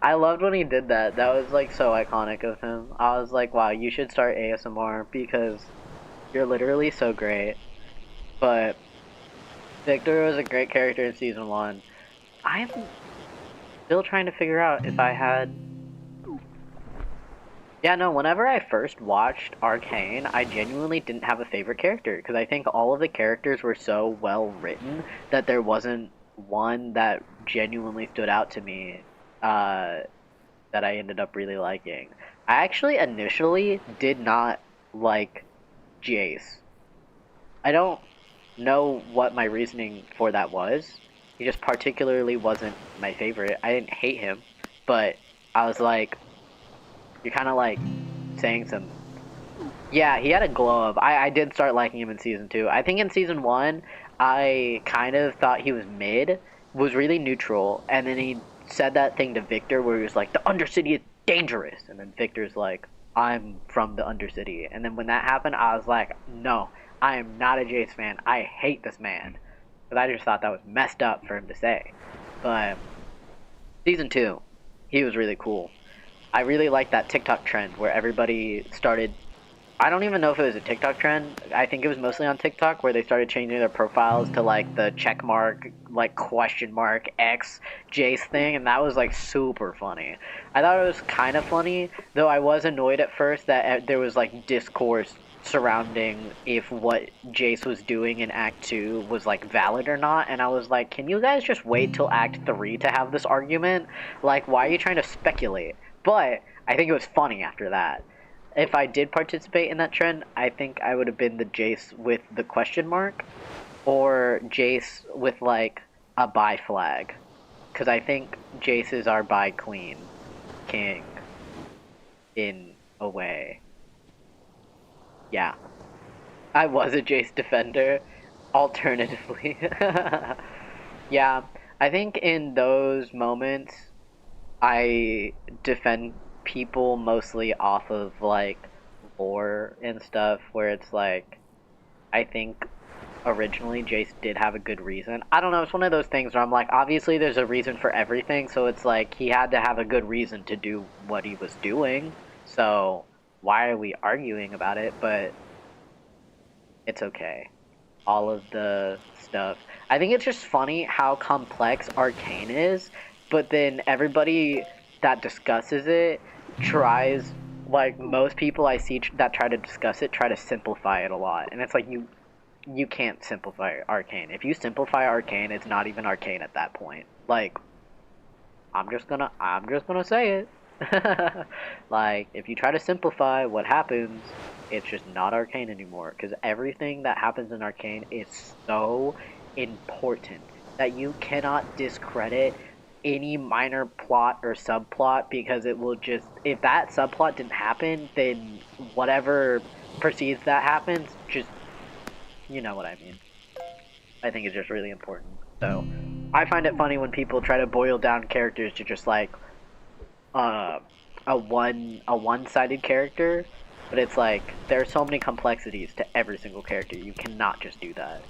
I loved when he did that. That was like so iconic of him. I was like, wow, you should start ASMR because you're literally so great. But Viktor was a great character in season 1. I'm still trying to figure out if I had... Yeah, no, whenever I first watched Arcane, I genuinely didn't have a favorite character because I think all of the characters were so well written that there wasn't one that genuinely stood out to me uh, that I ended up really liking. I actually initially did not like Jayce. I don't know what my reasoning for that was. He just particularly wasn't my favorite. I didn't hate him, but I was like, you're kind of like saying some. Yeah, he had a glow up. I did start liking him in season 2. I think in season 1, I kind of thought he was mid, was really neutral, and then he said that thing to Viktor where he was like, the Undercity is dangerous. And then Viktor's like, I'm from the Undercity. And then when that happened, I was like, no, I am not a Jayce fan. I hate this man. Because I just thought that was messed up for him to say. But season 2, he was really cool. I really liked that TikTok trend where everybody started. I don't even know if it was a TikTok trend. I think it was mostly on TikTok where they started changing their profiles to like the check mark, like question mark, X, Jayce thing, and that was like super funny. I thought it was kind of funny, though I was annoyed at first that there was like discourse surrounding if what Jayce was doing in Act 2 was like valid or not, and I was like, can you guys just wait till Act 3 to have this argument? Like, why are you trying to speculate? But I think it was funny after that. If I did participate in that trend, I think I would have been the Jayce with the question mark, or Jayce with like a bi flag, because I think Jayce is our bi queen king in a way. Yeah, I was a Jayce defender. Alternatively, yeah, I think in those moments I defend people mostly off of like lore and stuff where it's like I think originally Jayce did have a good reason. I don't know, it's one of those things where I'm like, obviously there's a reason for everything, so it's like he had to have a good reason to do what he was doing. So why are we arguing about it? But it's okay. All of the stuff. I think it's just funny how complex Arcane is, but then everybody that discusses it tries, like most people I see that try to discuss it try to simplify it a lot, and it's like you can't simplify Arcane. If you simplify Arcane, it's not even Arcane at that point. Like I'm just gonna say it. Like, if you try to simplify what happens, it's just not Arcane anymore. Because everything that happens in Arcane is so important that you cannot discredit any minor plot or subplot because it will just. If that subplot didn't happen, then whatever precedes that happens, just. You know what I mean. I think it's just really important. So, I find it funny when people try to boil down characters to just like uh, a one-sided character, but it's like there are so many complexities to every single character. You cannot just do that.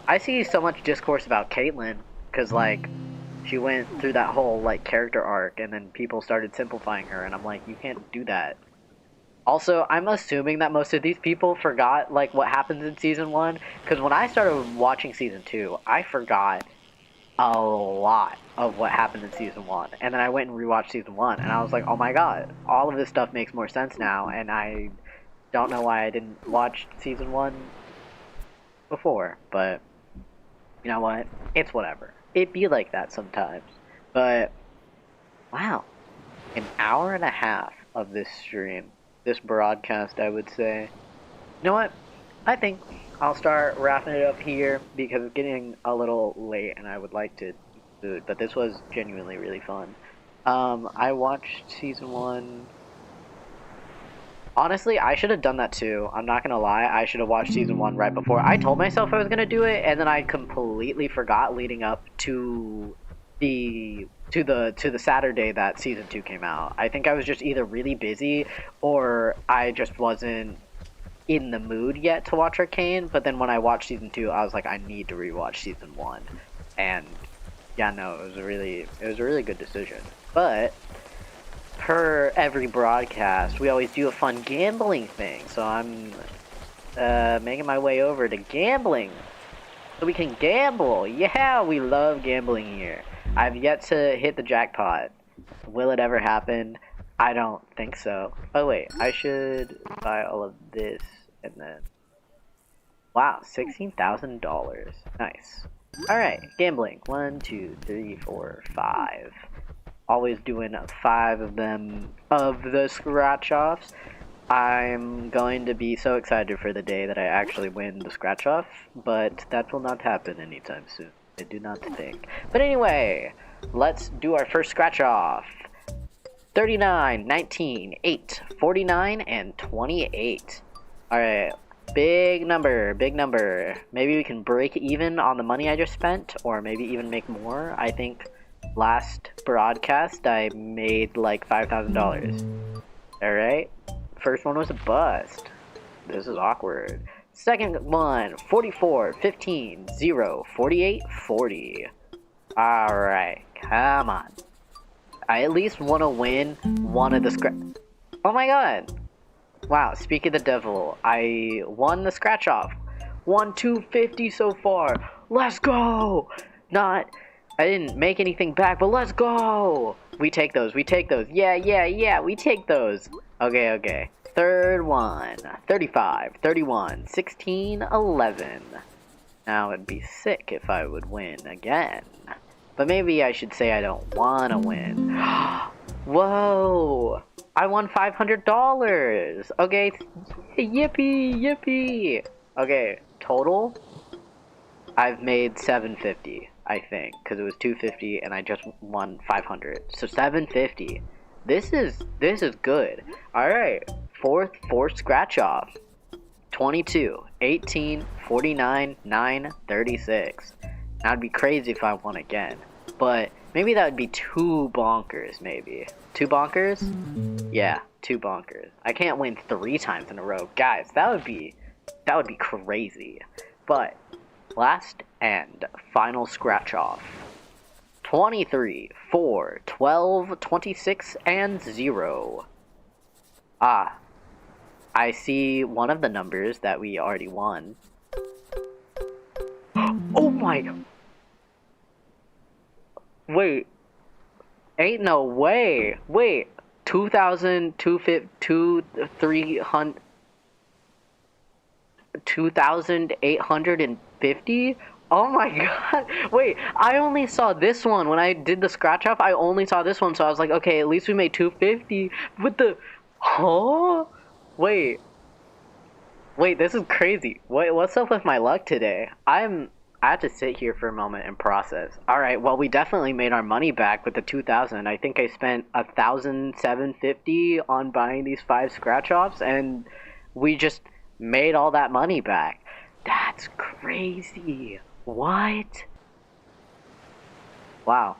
I see so much discourse about Caitlyn because like she went through that whole like character arc, and then people started simplifying her, and I'm like, you can't do that. Also, I'm assuming that most of these people forgot like what happens in season 1 because when I started watching season 2, I forgot a lot of what happened in season 1, and then I went and rewatched season 1, and I was like, oh my god, all of this stuff makes more sense now, and I don't know why I didn't watch season 1 before, but you know what, it's whatever. It be like that sometimes. But wow, an hour and a half of this stream, this broadcast, I would say. You know what, I think I'll start wrapping it up here because it's getting a little late and I would like to eat food, but this was genuinely really fun. I watched season 1. Honestly, I should have done that too. I'm not gonna lie, I should have watched season 1 right before. I told myself I was gonna do it, and then I completely forgot leading up to the Saturday that season 2 came out. I think I was just either really busy or I just wasn't in the mood yet to watch Arcane, but then when I watched season 2, I was like, I need to rewatch season 1. And yeah, no, it was a really good decision. But per every broadcast, we always do a fun gambling thing. So I'm making my way over to gambling so we can gamble. Yeah, we love gambling here. I've yet to hit the jackpot. Will it ever happen? I don't think so. Oh wait, I should buy all of this and then... Wow, $16,000. Nice. Alright, gambling. 1, 2, 3, 4, 5. Always doing 5 of them of the scratch-offs. I'm going to be so excited for the day that I actually win the scratch-off, but that will not happen anytime soon. I do not think. But anyway, let's do our first scratch-off. 39, 19, 8, 49, and 28. Alright, big number, big number. Maybe we can break even on the money I just spent, or maybe even make more. I think last broadcast I made like $5,000. Alright, first one was a bust. This is awkward. Second one, 44, 15, 0, 48, 40. Alright, come on. I at least want to win one of the scratch... Oh my god! Wow, speak of the devil, I won the scratch off. Won 250 so far. Let's go! I didn't make anything back, but let's go! We take those, we take those. Yeah, we take those. Okay. Third one, 35, 31, 16, 11. Now it'd be sick if I would win again. But maybe I should say I don't want to win. Whoa! I won $500! Okay, yippee! Okay, total? I've made $750, I think, because it was $250 and I just won $500. So $750. This is good. Alright, fourth scratch off. 22, 18, 49, 9, 36. Now it'd be crazy if I won again. But maybe that would be 2 bonkers, maybe. 2 bonkers? Yeah, 2 bonkers. I can't win 3 times in a row. Guys, that would be crazy. But last and final scratch off. 23, 4, 12, 26, and 0. Ah, I see one of the numbers that we already won. Oh my... Wait. Ain't no way. Wait. 2,850? Oh my god. Wait, I only saw this one. When I did the scratch off, I only saw this one. So I was like, okay, at least we made 250. With the... Huh? Wait, this is crazy. What's up with my luck today? I have to sit here for a moment and process. Alright, well, we definitely made our money back with the 2,000. I think I spent 1,750 on buying these 5 scratch-offs, and we just made all that money back. That's crazy. What? Wow.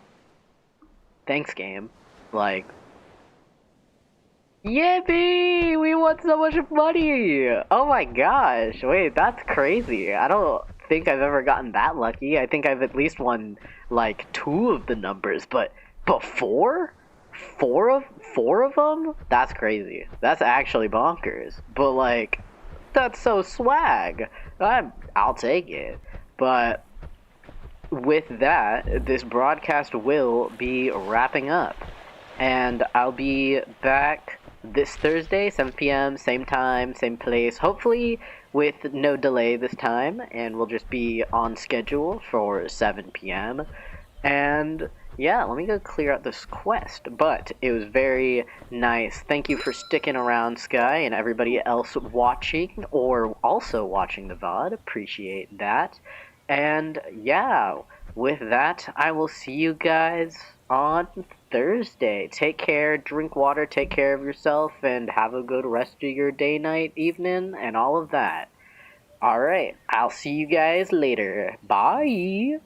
Thanks, game. Like... Yippee! We won so much money! Oh my gosh, wait, that's crazy. I don't think I've ever gotten that lucky. I think I've at least won, like, 2 of the numbers, but 4? 4 of them? That's crazy. That's actually bonkers. But, like, that's so swag. I'll take it. But with that, this broadcast will be wrapping up. And I'll be back this Thursday, 7 p.m., same time, same place, hopefully with no delay this time, and we'll just be on schedule for 7 p.m. And yeah, let me go clear out this quest, but it was very nice. Thank you for sticking around, Sky, and everybody else watching, or also watching the VOD, appreciate that. And yeah, with that, I will see you guys on Thursday. Take care, drink water, take care of yourself, and have a good rest of your day, night, evening, and all of that. Alright, I'll see you guys later. Bye!